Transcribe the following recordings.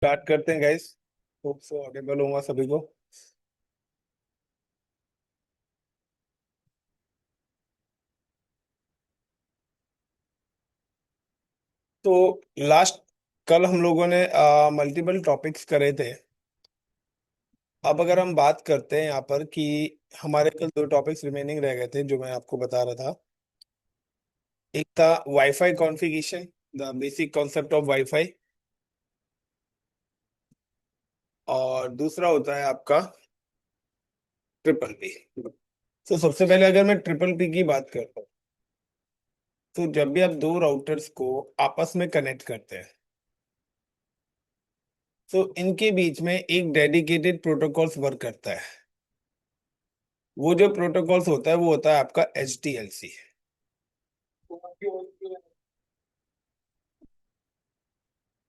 Start करते हैं guys. Hope so Audible होगा सभी को। तो लास्ट कल हम लोगों ने मल्टीपल टॉपिक्स करे थे। अब अगर हम बात करते हैं यहाँ पर कि हमारे कल दो टॉपिक्स रिमेनिंग रह गए थे जो मैं आपको बता रहा था। एक था wifi configuration, the basic concept of wifi. और दूसरा होता है आपका ट्रिपल पी। तो सबसे पहले अगर मैं ट्रिपल पी की बात करता हूँ, तो जब भी आप दो राउटर्स को आपस में कनेक्ट करते हैं, तो इनके बीच में एक डेडिकेटेड प्रोटोकॉल्स वर्क करता है। वो जो प्रोटोकॉल्स होता है वो होता है आपका HDLC।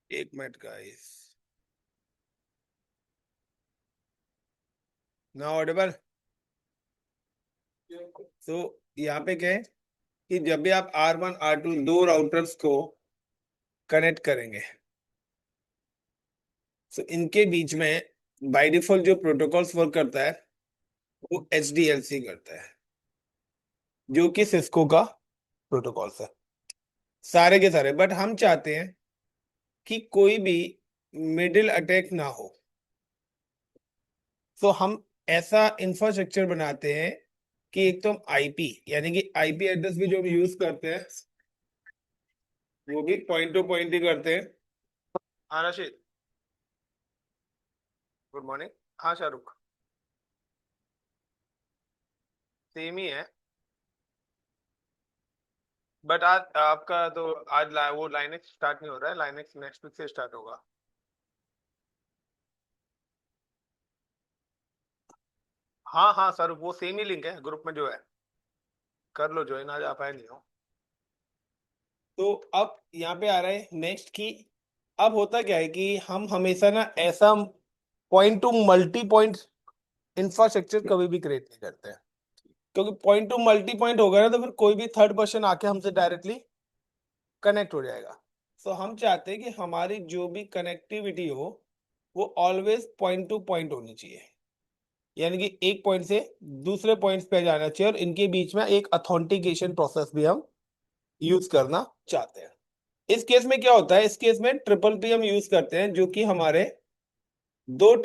एक मिनट का इस ना ऑडिबल। तो यहाँ पे क्या है कि जब भी आप R1 R2 दो राउटर्स को कनेक्ट करेंगे, तो इनके बीच में बाय डिफॉल्ट जो प्रोटोकॉल्स वर्क करता है वो HDLC करता है, जो कि सिस्को का प्रोटोकॉल्स है सारे के सारे। बट हम चाहते हैं कि कोई भी मिडिल अटैक ना हो, तो हम ऐसा इंफ्रास्ट्रक्चर बनाते हैं कि एक तो आईपी यानी कि आईपी एड्रेस भी जो हम यूज करते हैं वो भी पॉइंट टू पॉइंट ही करते हैं। हाँ राशिद, गुड मॉर्निंग। हाँ शाहरुख, सेम ही है। बट आज आपका तो आज वो लाइनेक्स स्टार्ट नहीं हो रहा है, लाइनेक्स नेक्स्ट वीक से स्टार्ट होगा। हाँ हाँ सर, वो सेम ही लिंक है ग्रुप में जो है। कर लो ज्वाइन, आज आप आए नहीं हो। तो अब यहाँ पे आ रहा है नेक्स्ट की। अब होता क्या है कि हम हमेशा ना ऐसा point two multi point infrastructure कभी भी क्रिएट नहीं करते हैं, क्योंकि पॉइंट टू मल्टी पॉइंट होगा ना तो फिर कोई भी थर्ड पर्सन आके हमसे डायरेक्टली कनेक्ट हो जाएगा। तो हम चाहते हैं कि हमारी जो भी कनेक्टिविटी हो वो ऑलवेज पॉइंट टू पॉइंट होनी चाहिए, यानी कि एक पॉइंट से दूसरे पॉइंट्स पे जाना चाहिए, और इनके बीच में एक अथेंटिकेशन प्रोसेस भी हम यूज करना चाहते हैं। इस केस में क्या होता है, इस केस में ट्रिपल पी हम यूज करते हैं, जो कि हमारे दो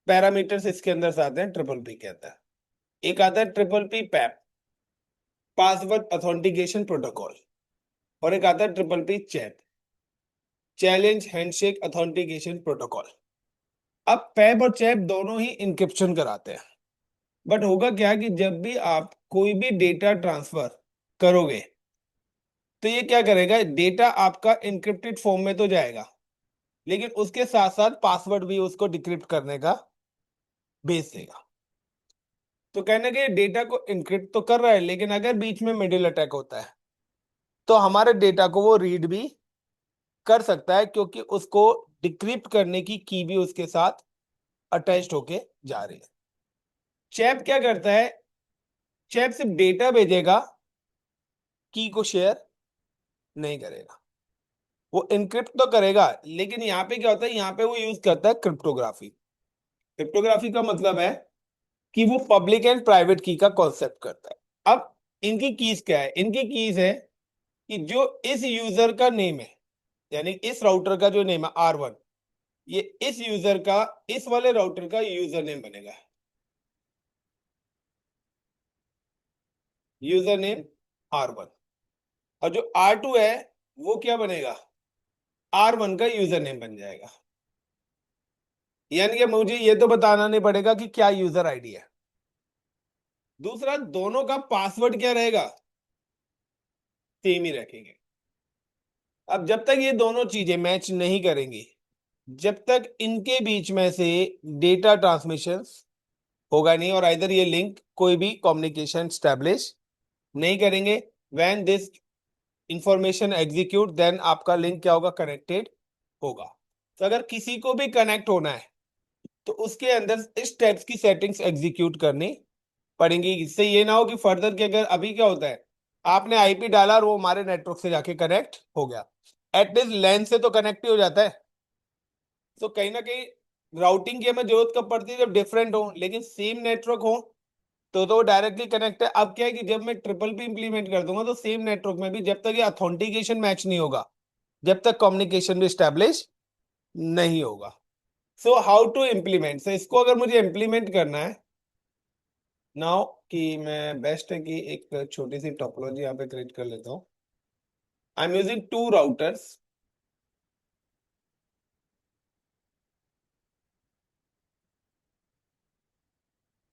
पैरामीटर्स इसके अंदर से आते हैं ट्रिपल पी के अंदर। एक आता है triple P pipe, password authentication protocol, और एक आता है triple P chap, challenge handshake authentication protocol. अब पैप और चैप दोनों ही इंक्रिप्शन कराते हैं। बट होगा क्या कि जब भी आप कोई भी डेटा ट्रांसफर करोगे, तो ये क्या करेगा, डेटा आपका इंक्रिप्टेड फॉर्म में तो जाएगा, लेकिन उसके साथ साथ पासवर्ड भी उसको डिक्रिप्ट करने का भेज देगा। तो कहने के डेटा को इंक्रिप्ट तो कर रहा है, लेकिन अगर बीच में मिडिल अटैक होता है तो हमारे डेटा को वो रीड भी कर सकता है, क्योंकि उसको डिक्रिप्ट करने की की भी उसके साथ अटैच्ड होके जा रही है। चैप क्या करता है, चैप सिर्फ डेटा भेजेगा, की को शेयर नहीं करेगा। वो इनक्रिप्ट तो करेगा, लेकिन यहाँ पे क्या होता है, यहाँ पे वो यूज करता है क्रिप्टोग्राफी। क्रिप्टोग्राफी का मतलब है कि वो पब्लिक एंड प्राइवेट की का कॉन्सेप्ट करता है। अब इनकी कीज क्या है, इनकी कीज है कि जो इस यूजर का नेम है, यानी इस राउटर का जो नेम है R1, ये इस यूजर का, इस वाले राउटर का यूजर नेम बनेगा। यूजर नेम R1, और जो R2 है वो क्या बनेगा, R1 का यूजर नेम बन जाएगा। यानी कि मुझे ये तो बताना नहीं पड़ेगा कि क्या यूजर आईडी है। दूसरा, दोनों का पासवर्ड क्या रहेगा, सेम ही रखेंगे। अब जब तक ये दोनों चीजें मैच नहीं करेंगी, जब तक इनके बीच में से डेटा ट्रांसमिशन होगा नहीं, और इधर ये लिंक कोई भी कम्युनिकेशन स्टैब्लिश नहीं करेंगे, when this information execute then आपका लिंक क्या होगा, कनेक्टेड होगा। तो अगर किसी को भी कनेक्ट होना है तो उसके अंदर इस टाइप्स की सेटिंग्स एग्जीक्यूट करनी पड़ेंगी। इससे ये ना हो कि फर्दर के, अगर अभी क्या होता है, आपने आईपी डाला और वो हमारे नेटवर्क से जाके कनेक्ट हो गया, एटलीस्ट लैन से तो कनेक्ट ही हो जाता है। तो कहीं ना कहीं राउटिंग की हमें जरूरत कब पड़ती है, जब डिफरेंट हो, लेकिन सेम नेटवर्क हो तो डायरेक्टली कनेक्ट है। अब क्या है कि जब मैं ट्रिपल पी इंप्लीमेंट कर दूंगा तो सेम नेटवर्क में भी जब तक ये ऑथेंटिकेशन मैच नहीं होगा, जब तक कम्युनिकेशन भी स्टैब्लिश नहीं होगा। सो हाउ टू इम्प्लीमेंट, सो इसको अगर मुझे इम्प्लीमेंट करना है नाउ, कि मैं बेस्ट है कि एक छोटी सी टोपोलॉजी यहाँ पे क्रिएट कर लेता हूँ। I am using two routers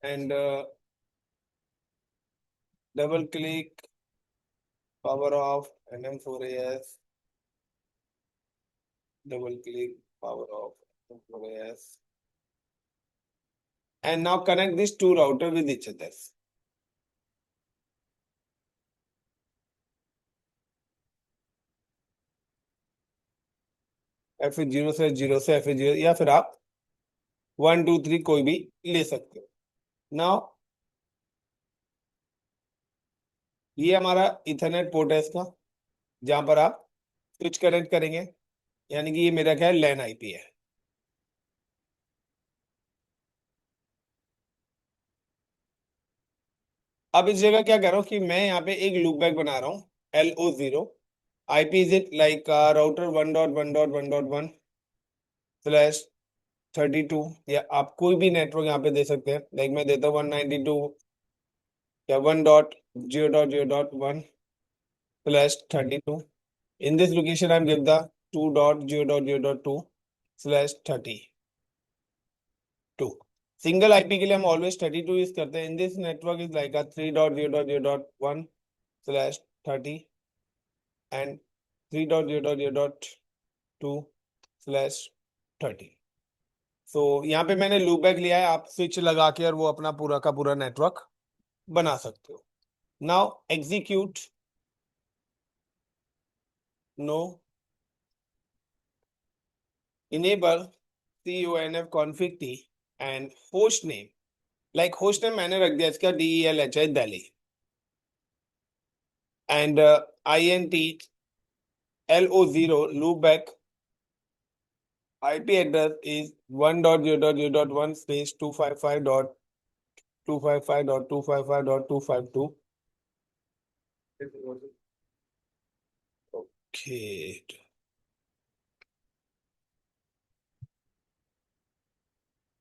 and double click power of NM4AS, double click power of NM4AS, and now connect these two router with each other. F0 से F0, या फिर आप 1 2 3 कोई भी ले सकते हो। नाउ ये हमारा इथरनेट पोर्ट है इसका, जहां पर आप स्विच कनेक्ट करेंगे, यानी कि ये मेरा क्या है, लैन आईपी है। अब इस जगह क्या कर रहा हूँ कि मैं यहाँ पे एक लूप बैक बना रहा हूँ, LO0। IP is it like router 1.1.1.1/32, या आप कोई भी नेटवर्क यहाँ पे दे सकते हैं, लाइक मैं देता हूँ 192 या 1.0.0.1/32। In this location, I'm give the 2.0.0.2/32। Single IP के लिए हम ऑलवेज 32 यूज करते हैं। In this network is like 3.0.0.1/30 and 3.0.0.2/30। सो यहाँ पे मैंने लूप बैक लिया है, आप स्विच लगा के और वो अपना पूरा का पूरा नेटवर्क बना सकते हो। Now execute no enable conf t and host name, like host name मैंने रख दिया इसका DELHI Delhi, and int LO0 loopback IP address is 1.0.0.1/255.255.255.252. Okay,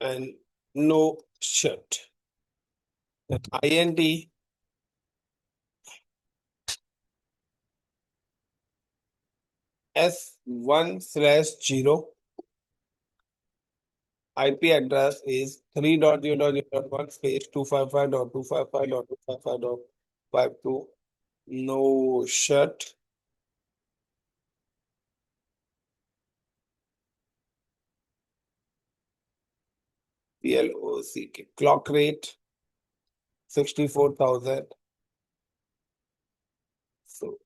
and no shut. int S1/0 IP address is 3.0.0.1/255.255.255.52. No shut. PLOCK. Clock rate 64,000. So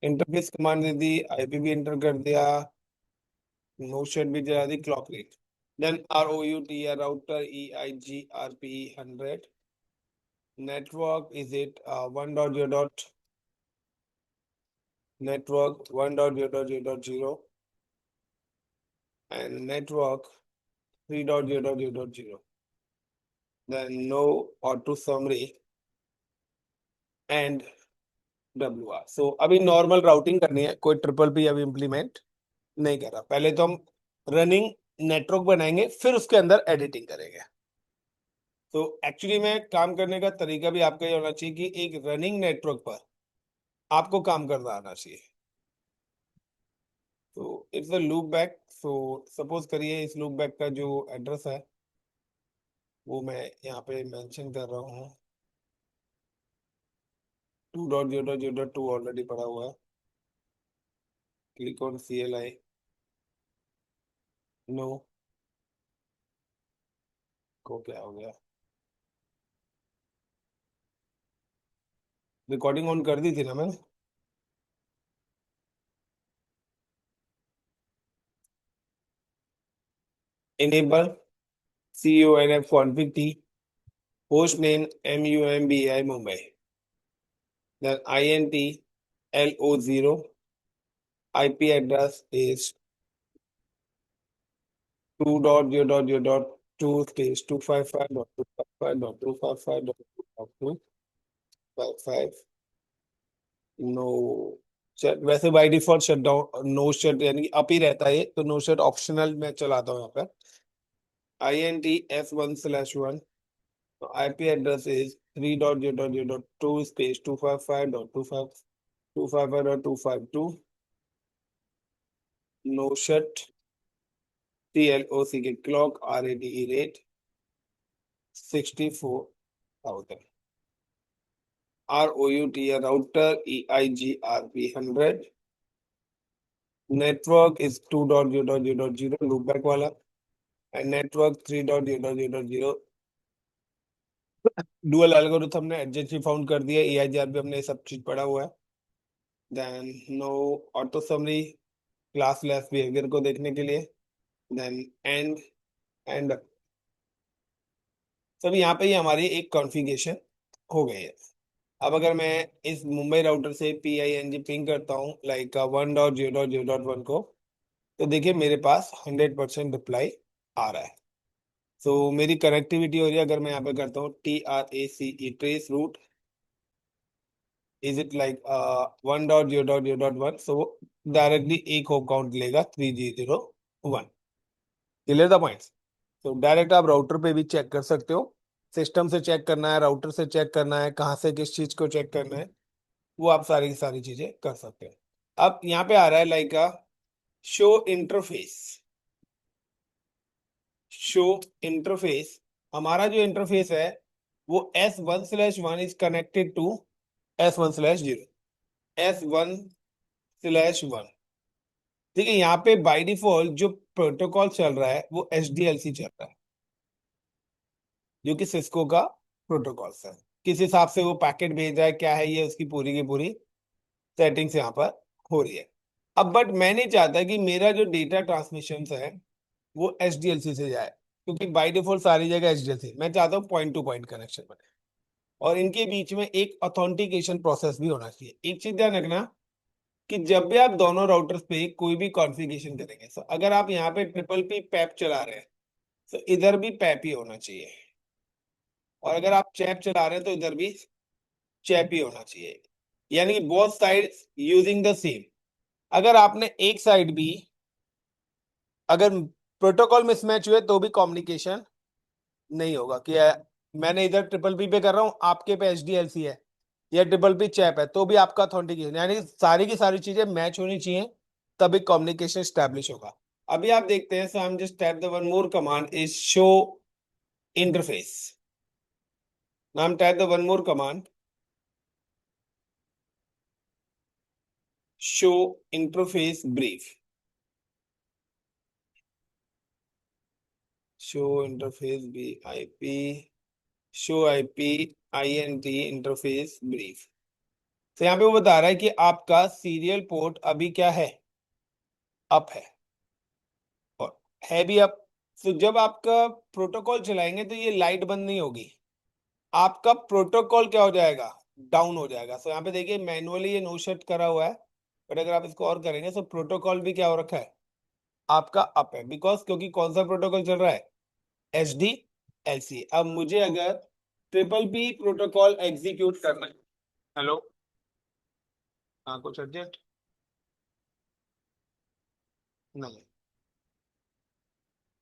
interface command दे दी, IP भी enter कर दिया, no shut भी जला दी, clock rate, then ROUT router EIGRP 100, network is it 1.0. network 1.0.0.0 and network 3.0.0.0, then no auto summary and WR। सो अभी normal routing करनी है, कोई ट्रिपल पी अभी इम्प्लीमेंट नहीं कर रहा। पहले तो हम रनिंग नेटवर्क बनाएंगे, फिर उसके अंदर एडिटिंग करेंगे। तो एक्चुअली में काम करने का तरीका भी आपका ये होना चाहिए कि एक रनिंग नेटवर्क पर आपको काम करना आना चाहिए। तो it's a loop back. So suppose करिए इस लूप बैक का जो एड्रेस है वो मैं यहाँ पे मेंशन कर रहा हूँ, 2.0.0.2 ऑलरेडी पड़ा हुआ है। क्लिक ऑन CLI, नो, को क्या हो गया, रिकॉर्डिंग ऑन कर दी थी ना मैंने। enable CONF config t, host name MUMBI Mumbai, then int LO0, IP address is 2.0.0.2 space 255.255.255.255. No shut, वैसे by default shut down no shut यानी अप ही रहता है, तो नो शट ऑप्शनल मैं चलाता हूँ यहाँ पर। INTF1/1 IP address is 3.0.0.2 space 255.255.252. No shut TLOC clock RATE rate 64,000. ROUT router EIGRP 100. Network is 2.0.0.0 loopback वाला, and network 3.0.0.0 डुअल एल्गोरिथम ने एडजेंसी फाउंड कर दिया, EIGRP हमने ये सब चीज पढ़ा हुआ है। Then no auto summary classless behaviour को देखने के लिए, देन एंड सब यहाँ पे ही हमारी एक कॉन्फ़िगरेशन हो गई है। अब अगर मैं इस मुंबई राउटर से PING पिंग करता हूँ लाइक 1.0.0.1 को, तो देखिए मेरे पास 100% रिप्लाई आ रहा है। सो मेरी कनेक्टिविटी हो रही है। अगर मैं यहाँ पे करता हूँ TRACE trace route, is it like 1.0.0.1, so directly एक होप काउंट लेगा 3001। Clear the points. तो डायरेक्ट आप राउटर पे भी चेक कर सकते हो, सिस्टम से चेक करना है, राउटर से चेक करना है, कहाँ से किस चीज को चेक करना है, वो आप सारी की सारी चीजें कर सकते हो। अब यहाँ पे आ रहा है like show interface. Show interface, हमारा जो इंटरफेस है वो S1/1 is connected to S1/0, S1/1। ठीक है, यहाँ पे बाय डिफॉल्ट जो प्रोटोकॉल चल रहा है वो HDLC चल रहा है, जो कि सिस्को का प्रोटोकॉल है। किस हिसाब से वो पैकेट भेज रहा है, क्या है, ये उसकी पूरी की पूरी सेटिंग्स यहाँ पर हो रही है। अब बट मैं नहीं चाहता कि मेरा जो डेटा ट्रांसमिशन है वो HDLC से जाए, क्योंकि बाय डिफॉल्ट सारी जगह HDLC, मैं चाहता हूँ पॉइंट टू पॉइंट कनेक्शन बने, और इनके बीच में एक ऑथेंटिकेशन प्रोसेस भी होना चाहिए। एक चीज ध्यान रखना कि जब भी आप दोनों राउटर्स पे कोई भी कॉन्फ़िगरेशन करेंगे, तो अगर आप यहाँ पे TPP पैप चला रहे हैं तो इधर भी पैप ही होना चाहिए, और अगर आप चैप चला रहे हैं तो इधर भी चैप ही होना चाहिए, यानी कि both side using the same. अगर आपने एक साइड भी अगर प्रोटोकॉल मिसमैच हुए तो भी कम्युनिकेशन नहीं होगा कि मैंने इधर TPP पे कर रहा हूँ, आपके पे HDLC है या TPP चैप है, तो भी आपका ऑथेंटिकेशन, यानी सारी की सारी चीजें मैच होनी चाहिए, तभी कम्युनिकेशन स्टैब्लिश होगा। अभी आप देखते हैं, so I am just type the one more command is show interface. Now I am type the one more command show interface brief. Show interface be IP, show IP INT interface brief. तो यहाँ पे वो बता रहा है कि आपका serial port अभी क्या है, अप है, और है भी अप। तो जब आपका प्रोटोकॉल चलाएंगे तो ये लाइट बंद नहीं होगी, आपका प्रोटोकॉल क्या हो जाएगा, डाउन हो जाएगा। सो यहाँ पे देखिए मैनुअली ये नो शट करा हुआ है, बट अगर आप इसको और करेंगे तो प्रोटोकॉल भी क्या हो रखा है, आपका अप है, बिकॉज क्योंकि कौन सा प्रोटोकॉल चल रहा है, HDLC। अब मुझे अगर TPP प्रोटोकॉल एग्जीक्यूट करना है, हेलो, हाँ कुछ अर्जेंट नहीं,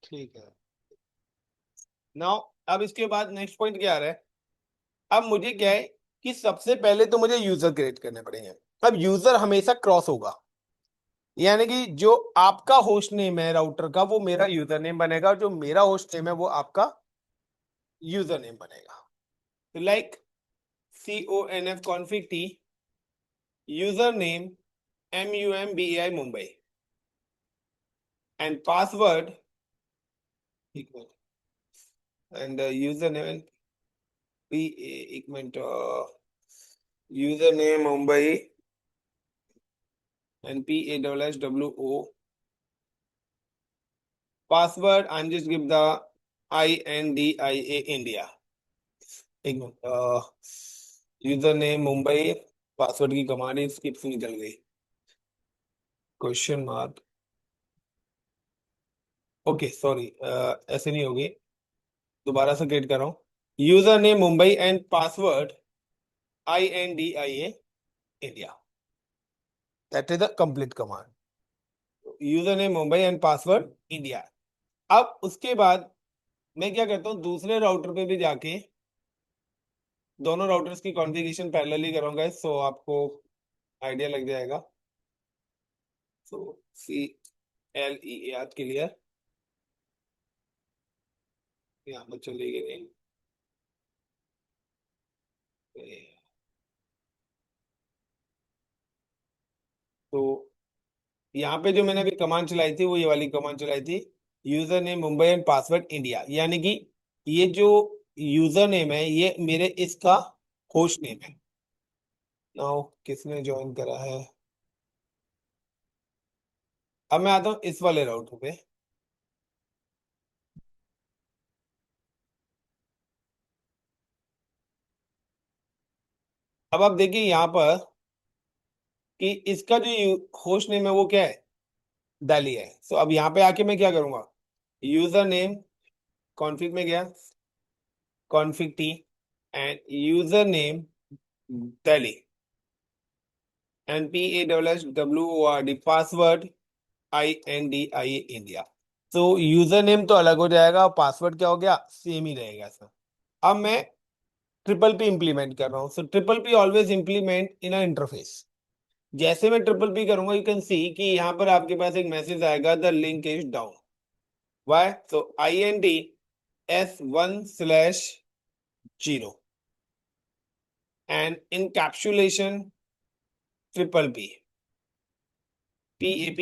ठीक है। नाउ अब इसके बाद नेक्स्ट पॉइंट क्या आ रहा है, अब मुझे क्या है कि सबसे पहले तो मुझे यूजर क्रिएट करने पड़ेंगे। अब यूजर हमेशा क्रॉस होगा, यानी कि जो आपका होस्ट नेम है राउटर का वो मेरा यूजर नेम बनेगा, और जो मेरा होस्ट नेम है वो आपका यूजर नेम बनेगा। तो like CONF config t user name MUMBAI Mumbai and password and user name एक मिनट, user name Mumbai and PASSWO password I'm just give the INDIA India। एक मिनट, यूजर नेम मुंबई, पासवर्ड की कमांड स्किप से निकल गई, क्वेश्चन मार्क, ओके सॉरी, ऐसे नहीं होगी, दोबारा से क्रिएट कर रहा हूँ। User name Mumbai and password INDIA India, that is the complete command. User name Mumbai and password India. अब उसके बाद मैं क्या करता हूँ, दूसरे राउटर पे भी जाके दोनों राउटर्स की कॉन्फ़िगरेशन पैरेलली करूंगा, सो आपको आइडिया लग जाएगा। सो CLEAR क्लियर, यहाँ पर चली गई। तो यहाँ पे जो मैंने अभी कमांड चलाई थी वो ये वाली कमांड चलाई थी, user name Mumbai and password India, यानी कि ये जो यूजर नेम है ये मेरे इसका होस्ट नेम है। नाउ किसने ज्वाइन करा है, अब मैं आता हूँ इस वाले राउटर पे। अब आप देखिए यहाँ पर कि इसका जो होस्ट नेम है वो क्या है, दिल्ली है। सो अब यहाँ पे आके मैं क्या करूंगा, यूजर नेम कॉन्फ़िग में गया, config T and user name Delhi and PASSWORD password INDIA India. तो यूजर नेम तो अलग हो जाएगा और पासवर्ड क्या हो गया, सेम ही रहेगा इसमें। अब मैं ट्रिपल पी इंप्लीमेंट कर रहा हूँ, so triple P always implement in a interface. जैसे मैं ट्रिपल पी करूंगा यू कैन सी कि यहाँ पर आपके पास एक मैसेज आएगा, the link is down. Why, so INDS1/0 and encapsulation triple P PAP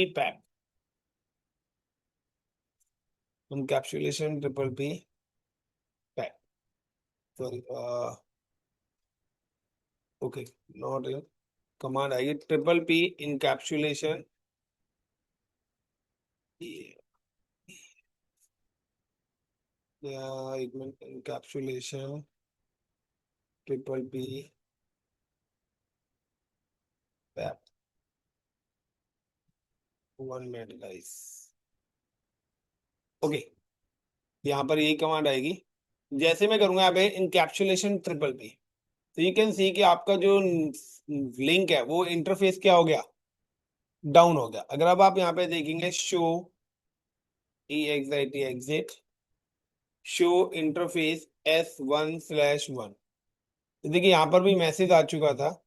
encapsulation triple P PAP, sorry okay, not in command आएगी ट्रिपल पी इनकैप्सुलेशन, एक minute, encapsulation triple P PAP, 1 minute guys. Okay, यहाँ पर यही command आएगी। जैसे मैं करूंगा यहाँ पे इनकैप्सुलेशन ट्रिपल पी, तो यू कैन सी कि आपका जो लिंक है वो इंटरफेस क्या हो गया, डाउन हो गया। अगर अब आप यहाँ पे देखेंगे show EXIT exit show interface S1/1, तो देखिए यहाँ पर भी मैसेज आ चुका था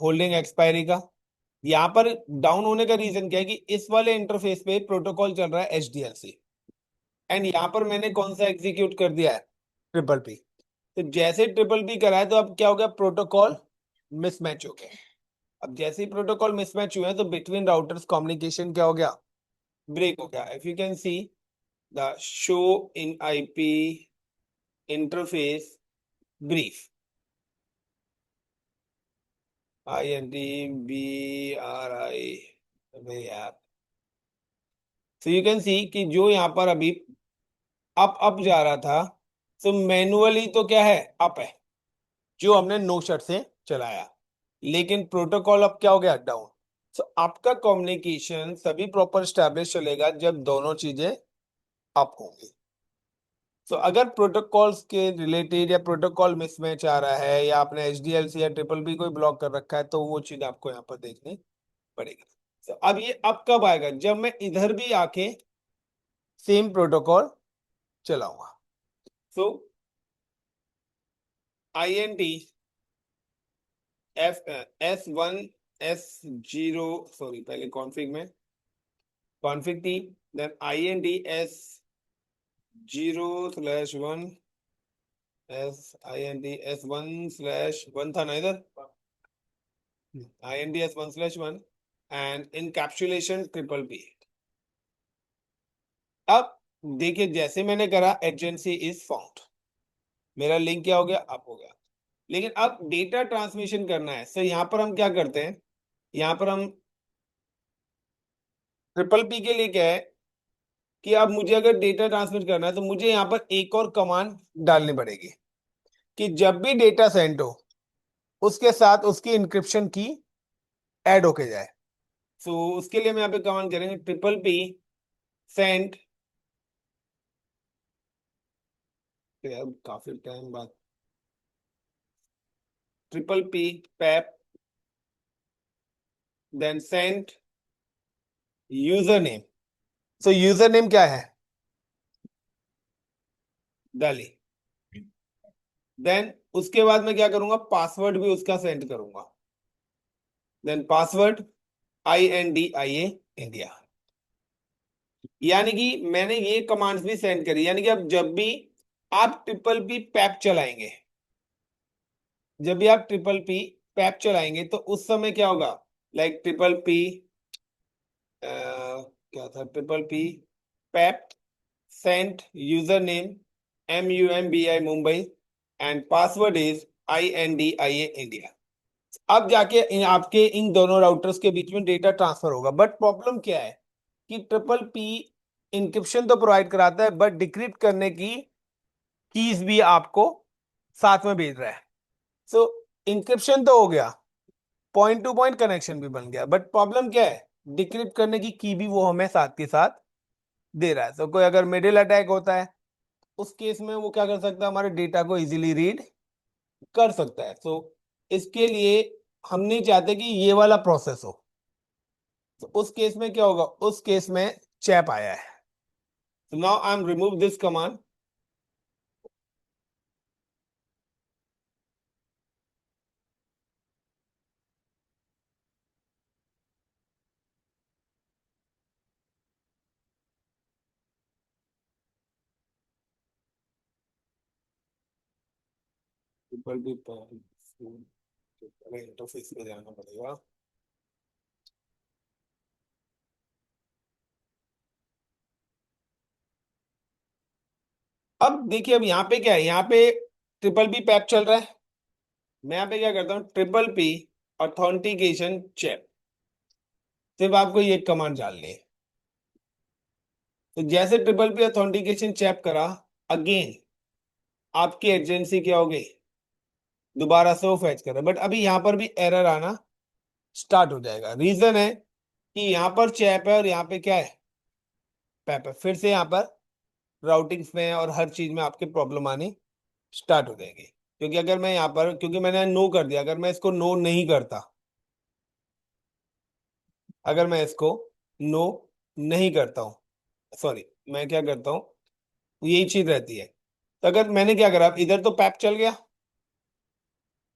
होल्डिंग एक्सपायरी का। यहाँ पर डाउन होने का रीजन क्या है कि इस वाले इंटरफेस पे प्रोटोकॉल चल रहा है HDLC एंड यहाँ पर मैंने कौन सा एग्जीक्यूट कर दिया है, ट्रिपल पी। तो जैसे ट्रिपल पी करा है तो अब क्या हो गया, प्रोटोकॉल मिसमैच हो गया। अब जैसे ही प्रोटोकॉल मिसमैच हुए हैं तो बिटवीन राउटर्स कम्युनिकेशन क्या हो गया, ब्रेक हो गया। If you can see the show in IP interface brief INTBRI, अबे यार, सो यू कैन सी कि जो यहाँ पर अभी अप जा रहा था, तो मैनुअली तो क्या है, अप है जो हमने नो शट से चलाया, लेकिन प्रोटोकॉल अब क्या हो गया, डाउन। सो आपका कम्युनिकेशन तभी प्रॉपर स्टैब्लिश चलेगा जब दोनों चीजें अप होंगी। तो अगर प्रोटोकॉल्स के रिलेटेड या प्रोटोकॉल मिसमैच आ रहा है या आपने HDLC या ट्रिपल पी को ब्लॉक कर रखा है तो वो चीज आपको यहाँ पर देखनी पड़ेगी। तो अब ये अब कब आएगा, जब मैं इधर भी आके सेम प्रोटोकॉल चलाऊंगा। सो INT S1/S0, सॉरी पहले कॉन्फ़िग में, कॉन्फ़िग थी, then INT S0/1, INT S1/1 था ना इधर, INT S1/1 and encapsulation triple P. अब देखिए जैसे मैंने करा एजेंसी इज फाउंड, मेरा लिंक क्या हो गया, अप हो गया। लेकिन अब डेटा ट्रांसमिशन करना है, सो यहाँ पर हम क्या करते हैं, यहाँ पर हम ट्रिपल पी के लिए क्या है कि अब मुझे अगर डेटा ट्रांसमिट करना है तो मुझे यहाँ पर एक और कमांड डालनी पड़ेगी कि जब भी डेटा सेंड हो उसके साथ उसकी इंक्रिप्शन की ऐड होके जाए। सो उसके लिए हम यहाँ पे कमांड करेंगे ट्रिपल पी सेंड, काफी टाइम बाद, triple P PAP, then send user name. So user name क्या है? डाली। देन उसके बाद मैं क्या करूंगा, पासवर्ड भी उसका सेंड करूंगा। Then password INDIA India. यानी कि मैंने ये कमांड्स भी सेंड करी, यानी कि अब जब भी आप ट्रिपल पी पैप चलाएंगे, जब भी आप ट्रिपल पी पैप चलाएंगे तो उस समय क्या होगा, लाइक ट्रिपल पी, क्या था, triple P PAP sent user name MUMBI Mumbai and password is INDIA India. अब जाके आपके इन दोनों राउटर्स के बीच में डेटा ट्रांसफर होगा। बट प्रॉब्लम क्या है कि ट्रिपल पी इंक्रिप्शन तो प्रोवाइड कराता है, बट डिक्रिप्ट करने की कीज भी आपको साथ में भेज रहा है। सो इंक्रिप्शन तो हो गया, पॉइंट टू पॉइंट कनेक्शन भी बन गया, बट प्रॉब्लम क्या है, डिक्रिप्ट करने की की भी वो हमें साथ के साथ दे रहा है। सो कोई अगर मिडिल अटैक होता है उस केस में वो क्या कर सकता है, हमारे डेटा को इजीली रीड कर सकता है। सो इसके लिए हम नहीं चाहते कि ये वाला प्रोसेस हो। तो उस केस में क्या होगा, उस केस में चैप आया है। So now I'm remove this command. Interface पे जाना पड़ेगा। अब देखिए, अब यहाँ पे क्या है, यहाँ पे ट्रिपल पी पैप चल रहा है। मैं यहाँ पे क्या करता हूँ, ट्रिपल पी ऑथेंटिकेशन चेक। सिर्फ आपको ये कमांड डालनी है। तो जैसे ट्रिपल पी ऑथेंटिकेशन चेक करा, अगेन आपकी एजेंसी क्या होगी, दोबारा से वो फैच कर रहा है। बट अभी यहाँ पर भी एरर आना स्टार्ट हो जाएगा। रीजन है कि यहाँ पर चैप है और यहाँ पे क्या है, पैप है। फिर से यहाँ पर राउटिंग्स में और हर चीज में आपके प्रॉब्लम आनी स्टार्ट हो जाएगी। क्योंकि अगर मैं यहाँ पर, क्योंकि मैंने नो कर दिया, अगर मैं इसको नो नहीं करता, अगर मैं इसको नो नहीं करता हूँ, सॉरी, मैं क्या करता हूँ, यही चीज रहती है। तो अगर मैंने क्या करा, इधर तो पैप चल गया,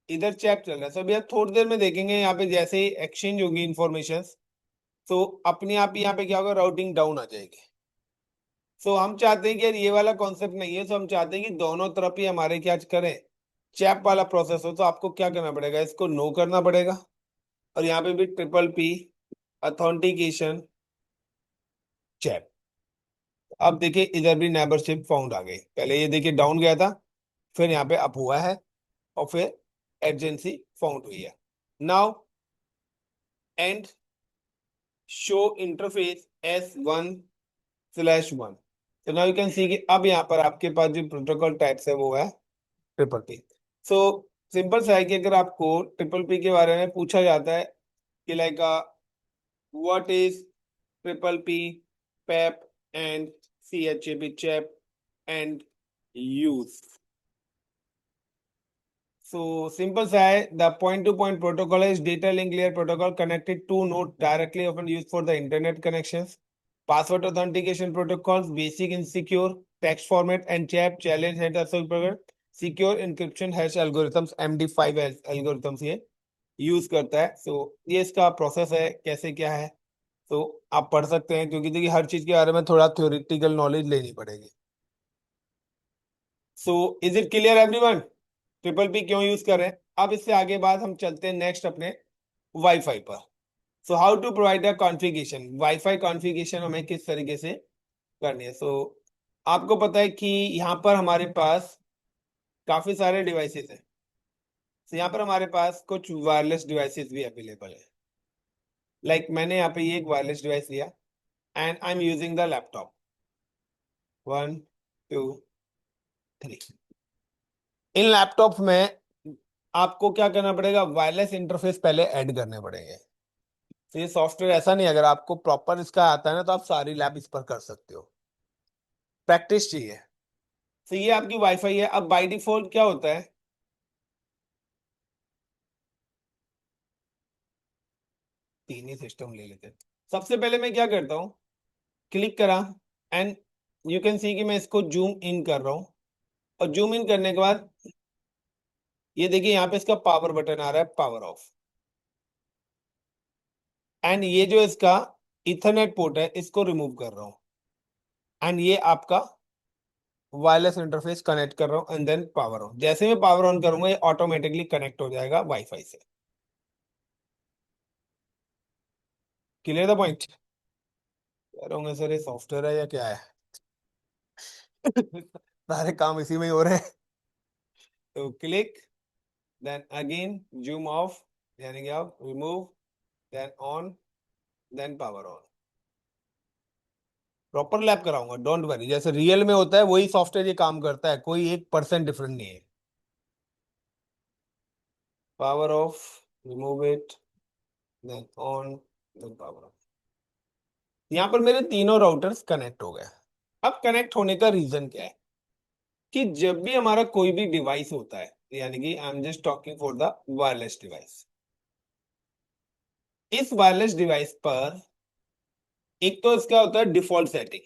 इधर चैप चल रहा है। सब यार थोड़ी देर में देखेंगे यहाँ पे जैसे ही एक्सचेंज होगी इंफॉर्मेशन, तो अपने आप यहाँ पे क्या होगा, राउटिंग डाउन आ जाएगी। सो हम चाहते हैं कि यार ये वाला कॉन्सेप्ट नहीं है। सो हम चाहते हैं कि दोनों तरफ ही हमारे क्या करें, चैप वाला प्रोसेस हो। तो आपको क्या करना पड़ेगा, इसको नो करना पड़ेगा और यहाँ पे भी ट्रिपल पी ऑथेंटिकेशन चैप। अब देखिए इधर भी नेबरशिप फाउंड आ गई। पहले ये देखिए डाउन गया था, फिर यहाँ पे अप हुआ है और फिर एजेंसी फाउंड हुई है। Now and show interface S1/1। तो नाउ यू कैन सी कि अब यहाँ पर आपके पास जो प्रोटोकॉल टाइप्स है वो है ट्रिपल पी। सो सिंपल सा है कि अगर आपको ट्रिपल पी के बारे में पूछा जाता है कि like what is triple P PAP and CHAP CHAP and use. So simple सा है, the point to point protocol is data link layer protocol connected to node directly, often used for the internet connections. Password authentication protocols, basic and secure text format and chat challenge and also secure encryption hash algorithms, MD5 algorithms ये use करता है। सो ये इसका process है, कैसे क्या है। तो आप पढ़ सकते हैं, क्योंकि देखिए हर चीज के बारे में थोड़ा थ्योरेटिकल नॉलेज लेनी पड़ेगी। So is it clear everyone, triple P क्यों यूज कर रहे हैं। अब इससे आगे बाद हम चलते हैं नेक्स्ट अपने वाईफाई पर। So how to provide a configuration, wifi configuration हमें किस तरीके से करनी है। सो आपको पता है कि यहाँ पर हमारे पास काफी सारे डिवाइसेस हैं। तो यहाँ पर हमारे पास कुछ वायरलेस डिवाइसेस भी अवेलेबल है। लाइक मैंने यहाँ पे ये एक वायरलेस डिवाइस लिया and I am using the laptop. 1 2 3। In laptop में आपको क्या करना पड़ेगा, वायरलेस इंटरफेस पहले ऐड करने पड़ेंगे। तो ये सॉफ्टवेयर ऐसा नहीं, अगर आपको प्रॉपर इसका आता है ना तो आप सारी लैब इस पर कर सकते हो, प्रैक्टिस चाहिए। तो ये आपकी वाईफाई है। अब बाय डिफॉल्ट क्या होता है, तीन ही सिस्टम ले लेते हैं। सबसे पहले मैं क्या करता हूँ, क्लिक करा एंड यू कैन सी कि मैं इसको जूम इन कर रहा हूँ। और जूम इन करने के बाद ये देखिए यहाँ पे इसका पावर बटन आ रहा है, पावर ऑफ। एंड ये जो इसका इथरनेट पोर्ट है इसको रिमूव कर रहा हूँ। एंड ये आपका वायरलेस इंटरफेस कनेक्ट कर रहा हूँ एंड देन पावर ऑन। जैसे मैं पावर ऑन करूंगा ये ऑटोमेटिकली कनेक्ट हो जाएगा वाईफाई से। Clear the point? कह रहा हूँ सर ये सॉफ्टवेयर है या क्या है? सारे काम इसी में ही हो रहे हैं। तो click, then again zoom off, यानी कि आप remove, then on, then power on. Proper lab कराऊंगा, डोंट वरी, जैसे रियल में होता है वही सॉफ्टवेयर ये काम करता है, कोई 1% डिफरेंट नहीं है। Power off, remove it, then on, then power on. यहाँ पर मेरे तीनों राउटर्स कनेक्ट हो गए। अब कनेक्ट होने का रीजन क्या है, कि जब भी हमारा कोई भी डिवाइस होता है, यानी कि आई am just talking for the wireless device, इस वायरलेस डिवाइस पर एक तो इसका होता है default setting,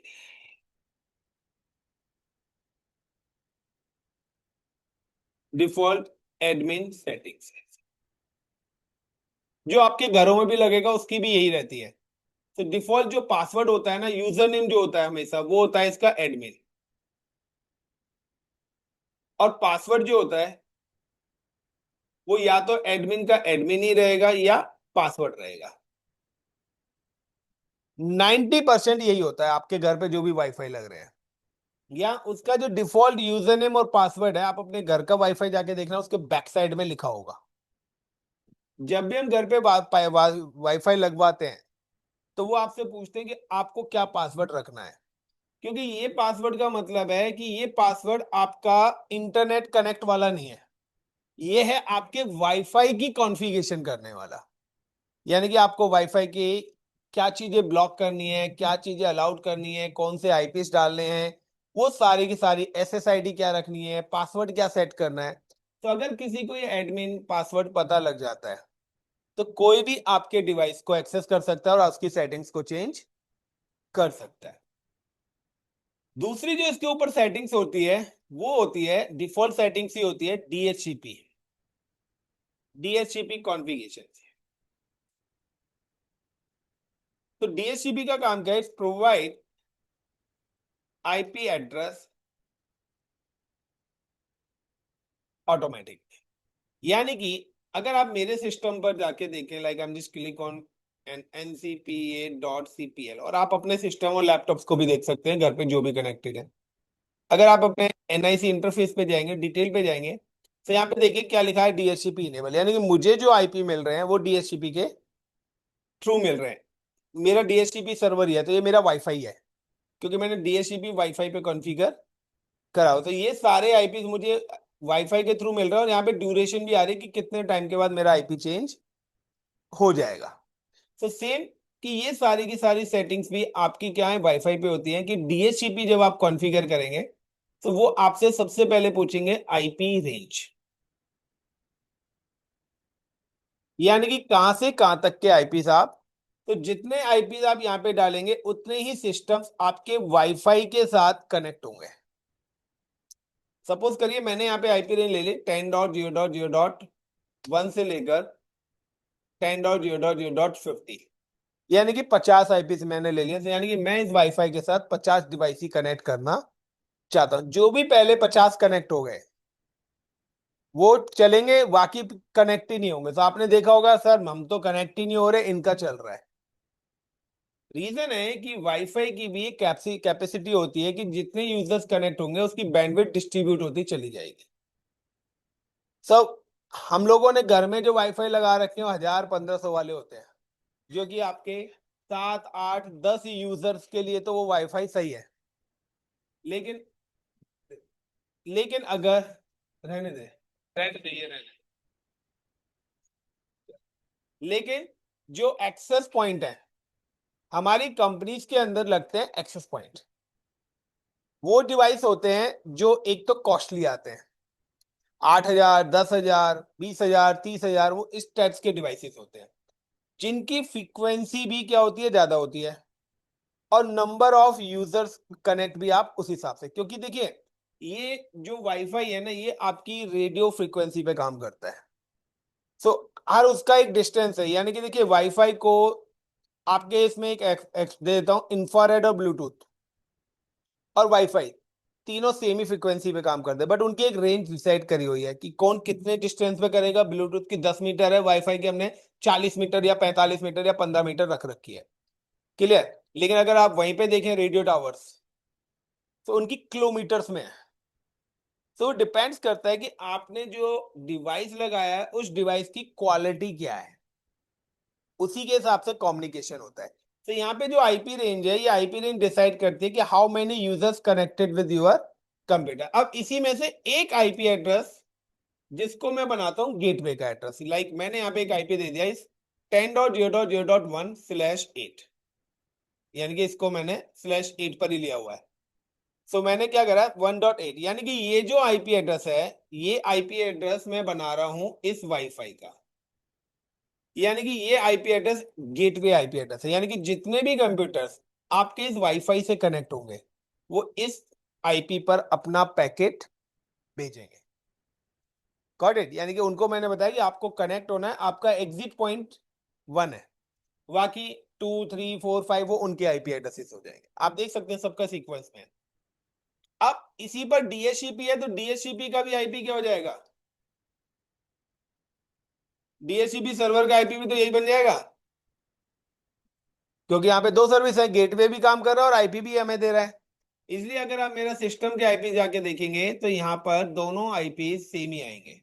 default admin settings, जो आपके घरों में भी लगेगा उसकी भी यही रहती है। तो डिफॉल्ट जो पासवर्ड होता है ना, यूजर नेम जो होता है हमेशा वो होता है इसका एडमिन, और पासवर्ड जो होता है वो या तो एडमिन का एडमिन ही रहेगा या पासवर्ड रहेगा। 90% यही होता है आपके घर पे जो भी वाईफाई लग रहे हैं, या उसका जो डिफॉल्ट यूजर नेम और पासवर्ड है, आप अपने घर का वाईफाई जाके देखना उसके बैक साइड में लिखा होगा। जब भी हम घर पे वाईफाई लगवाते हैं तो वो आपसे पूछते हैं कि आपको क्या पासवर्ड रखना है, क्योंकि ये पासवर्ड का मतलब है कि ये पासवर्ड आपका इंटरनेट कनेक्ट वाला नहीं है, ये है आपके वाईफाई की कॉन्फ़िगरेशन करने वाला। यानी कि आपको वाईफाई की क्या चीजें ब्लॉक करनी है, क्या चीजें अलाउड करनी है, कौन से आईपीस डालने हैं, वो सारी की सारी, एसएसआईडी क्या रखनी है, पासवर्ड क्या सेट करना है। तो अगर किसी को ये एडमिन पासवर्ड पता लग जाता है तो कोई भी आपके डिवाइस को एक्सेस कर सकता है और उसकी सेटिंग्स को चेंज कर सकता है। दूसरी जो इसके ऊपर सेटिंग्स होती है वो होती है, डिफॉल्ट सेटिंग्स ही होती है डीएचसीपी, डीएचसीपी कॉन्फ़िगरेशन। तो डीएचसीपी का काम क्या है, प्रोवाइड आईपी एड्रेस ऑटोमेटिक। यानी कि अगर आप मेरे सिस्टम पर जाके देखें, like I am just click on ncpa.cpl, और आप अपने सिस्टम और लैपटॉप्स को भी देख सकते हैं घर पे जो भी कनेक्टेड है। अगर आप अपने एनआईसी इंटरफेस पे जाएंगे, डिटेल पे जाएंगे, तो यहाँ पे देखिए क्या लिखा है, डीएचसीपी इनेबल, यानी कि मुझे जो आईपी मिल रहे हैं वो डीएचसीपी के थ्रू मिल रहे हैं। मेरा डीएचसीपी सर्वर ही है तो ये मेरा वाईफाई है, क्योंकि मैंने डीएचसीपी वाईफाई पे कॉन्फ़िगर कराओ। तो ये सारे आईपी मुझे वाईफाई के थ्रू मिल रहा है, और यहाँ पे ड्यूरेशन भी आ रही है कि कितने टाइम के बाद मेरा आईपी चेंज हो जाएगा। तो सेम कि ये सारी की सारी सेटिंग्स भी आपकी क्या है, वाईफाई पे होती है, कि डीएचसीपी जब आप कॉन्फ़िगर करेंगे तो वो आपसे सबसे पहले पूछेंगे आईपी रेंज, यानी कि कहां से कहां तक के आईपी आप। तो जितने आईपी आप यहाँ पे डालेंगे उतने ही सिस्टम्स आपके वाईफाई के साथ कनेक्ट होंगे। सपोज करिए मैंने यहाँ पे आईपी रेंज ले ली 10.0.0.1 से लेकर 10.0.0.50, यानी कि 50 आईपी से मैंने ले लिया। तो यानी कि मैं इस वाईफाई के साथ 50 डिवाइस ही कनेक्ट करना चाहता हूं। जो भी पहले 50 कनेक्ट हो गए वो चलेंगे, बाकी कनेक्ट ही नहीं होंगे। तो आपने देखा होगा सर हम तो कनेक्ट ही नहीं हो रहे, इनका चल रहा है। रीजन है कि वाईफाई की भी कैपेसिटी होती है कि जितने यूजर्स कनेक्ट होंगे उसकी बैंडविड्थ डिस्ट्रीब्यूट होती चली जाएगी। सब हम लोगों ने घर में जो वाईफाई लगा रखे हो 1000-1500 वाले होते हैं, जो कि आपके 7-8-10 यूजर्स के लिए तो वो वाईफाई सही है। लेकिन लेकिन अगर, रहने दे, रहने दे, ये रहने दे। लेकिन जो एक्सेस पॉइंट है हमारी कंपनीज के अंदर लगते हैं एक्सेस पॉइंट। वो डिवाइस होते हैं जो एक तो कॉस्टली आते हैं, 8,000, 10,000, 20,000, 30,000, वो इस टाइप्स के डिवाइसेस होते हैं जिनकी फ्रीक्वेंसी भी क्या होती है, ज्यादा होती है, और नंबर ऑफ यूजर्स कनेक्ट भी आप उस हिसाब से, क्योंकि देखिए ये जो वाईफाई है ना ये आपकी रेडियो फ्रीक्वेंसी पे काम करता है। सो हर उसका एक डिस्टेंस है, यानी कि देखिए वाईफाई को आपके इसमें एक दे देता हूं, इंफ्रारेड और ब्लूटूथ और वाईफाई तीनों सेम ही फ्रीक्वेंसी पे काम करते हैं, बट उनकी एक रेंज डिसाइड करी हुई है कि कौन कितने डिस्टेंस पे करेगा। ब्लूटूथ की 10 मीटर है, वाईफाई की हमने 40 मीटर या 45 मीटर या 15 मीटर रख रखी है। क्लियर। लेकिन अगर आप वहीं पे देखें रेडियो टावर्स तो उनकी किलोमीटर्स में है। तो डिपेंड्स करता है कि आपने जो डिवाइस लगाया है उस डिवाइस की क्वालिटी क्या है, उसी के हिसाब से कम्युनिकेशन होता है। तो यहाँ पे जो आईपी रेंज है, ये आईपी रेंज डिसाइड करती है कि how many users connected with your computer. अब इसी में से एक आईपी एड्रेस जिसको मैं बनाता हूँ गेटवे का एड्रेस, लाइक मैंने यहाँ पे एक आईपी दे दिया इस 10.0.0.1/8, यानी कि इसको मैंने /8 पर ही लिया हुआ है। सो मैंने क्या करा 1.8, यानी कि ये जो आईपी एड्रेस है, ये आईपी एड्रेस मैं बना रहा हूं इस वाईफाई का, यानी कि ये IP address gateway IP address है, यानी कि जितने भी कंप्यूटर्स आपके इस वाईफाई से कनेक्ट होंगे वो इस आईपी पर अपना पैकेट भेजेंगे। Got it. यानी कि उनको मैंने बताया कि आपको कनेक्ट होना है, आपका एग्जिट पॉइंट 1 है, बाकी 2, 3, 4, 5 वो उनके आईपी एड्रेसेस हो जाएंगे। आप देख सकते हैं सबका सीक्वेंस में है। अब इसी पर डीएचसीपी है तो डीएचसीपी का भी आईपी क्या हो जाएगा, डीएचसीपी सर्वर का आईपी भी तो यही बन जाएगा, क्योंकि यहाँ पे दो सर्विस है, गेटवे भी काम कर रहा है और आईपी भी हमें दे रहा है। इसलिए अगर आप मेरा सिस्टम के आईपी जाके देखेंगे तो यहाँ पर दोनों आईपी सेम ही आएंगे,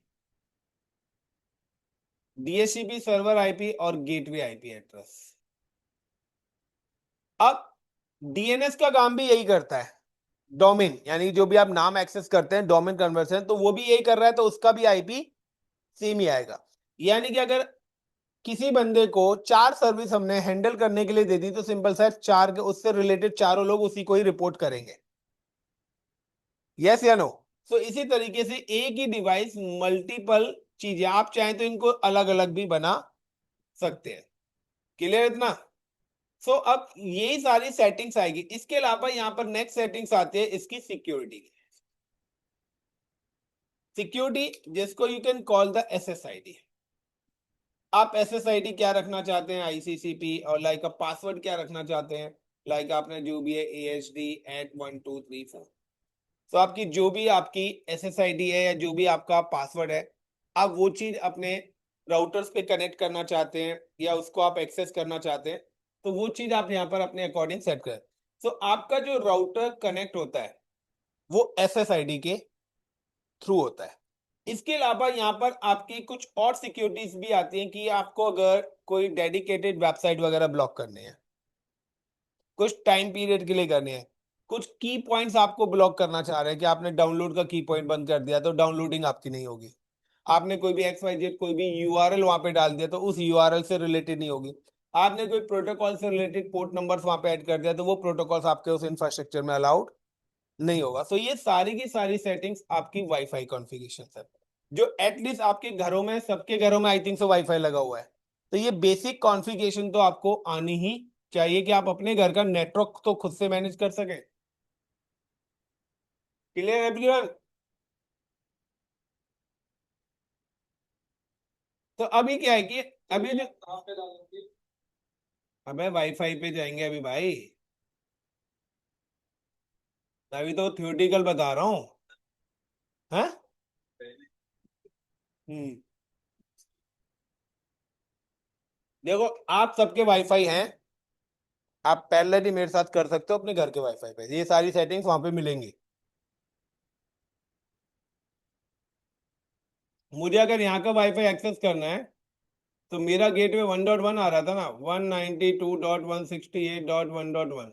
डीएचसीपी सर्वर आईपी और गेटवे आईपी एड्रेस। अब डीएनएस का काम भी यही करता है, डोमेन, यानी जो भी आप नाम एक्सेस करते हैं डोमेन कन्वर्सन, तो वो भी यही कर रहा है, तो उसका भी आईपी सेम ही आएगा। यानी कि अगर किसी बंदे को 4 सर्विस हमने हैंडल करने के लिए दे दी तो सिंपल सा चार के उससे रिलेटेड चारों लोग उसी को ही रिपोर्ट करेंगे, यस या नो। सो इसी तरीके से एक ही डिवाइस मल्टीपल चीजें, आप चाहें तो इनको अलग अलग भी बना सकते हैं। क्लियर इतना। सो अब यही सारी सेटिंग्स आएगी। इसके अलावा यहाँ पर नेक्स्ट सेटिंग्स आती है इसकी सिक्योरिटी। सिक्योरिटी जिसको you can call the SSID. आप एसएसआईडी क्या रखना चाहते हैं आईसीसीपी, और लाइक पासवर्ड क्या रखना चाहते हैं, लाइक आपने जो भी है AHD@1234। तो आपकी जो भी आपकी एसएसआईडी है या जो भी आपका पासवर्ड है, आप वो चीज अपने राउटर्स पे कनेक्ट करना चाहते हैं या उसको आप एक्सेस करना चाहते हैं, तो वो चीज आप यहाँ पर अपने अकॉर्डिंग सेट करें। तो आपका जो राउटर कनेक्ट होता है वो एसएसआईडी के थ्रू होता है। इसके अलावा यहाँ पर आपकी कुछ और सिक्योरिटीज भी आती हैं कि आपको अगर कोई डेडिकेटेड वेबसाइट वगैरह ब्लॉक करने हैं, कुछ टाइम पीरियड के लिए करने हैं, कुछ की पॉइंट्स आपको ब्लॉक करना चाह रहे हैं कि आपने डाउनलोड का की पॉइंट बंद कर दिया तो डाउनलोडिंग आपकी नहीं होगी। आपने कोई भी XYZ कोई भी यूआरएल वहां पे डाल दिया तो उस यूआरएल से रिलेटेड नहीं होगी। आपने कोई प्रोटोकॉल से रिलेटेड पोर्ट नंबर्स वहां पे ऐड कर दिया तो वो प्रोटोकॉल्स आपके उस इंफ्रास्ट्रक्चर में अलाउड नहीं होगा। सो ये सारी की सारी सेटिंग्स आपकी वाईफाई कॉन्फ़िगरेशन है, जो एटलीस्ट आपके घरों में, सबके घरों में आई थिंक सो वाईफाई लगा हुआ है। तो ये बेसिक कॉन्फ़िगरेशन तो आपको आनी ही चाहिए कि आप अपने घर का नेटवर्क तो खुद से मैनेज कर सकें। Clear everyone. तो अभी क्या है कि अभी जो अबे वाईफाई पे जाएंगे अभी भाई, अभी तो थ्योरेटिकल बता रहा हूँ। हाँ। हम्म। देखो आप सबके वाईफाई हैं, आप पहले भी मेरे साथ कर सकते हो अपने घर के वाईफाई पे, ये सारी सेटिंग्स वहां पे मिलेंगी। मुझे अगर यहाँ का वाईफाई एक्सेस करना है तो मेरा गेटवे 1.1 आ रहा था ना, 192.168.1.1।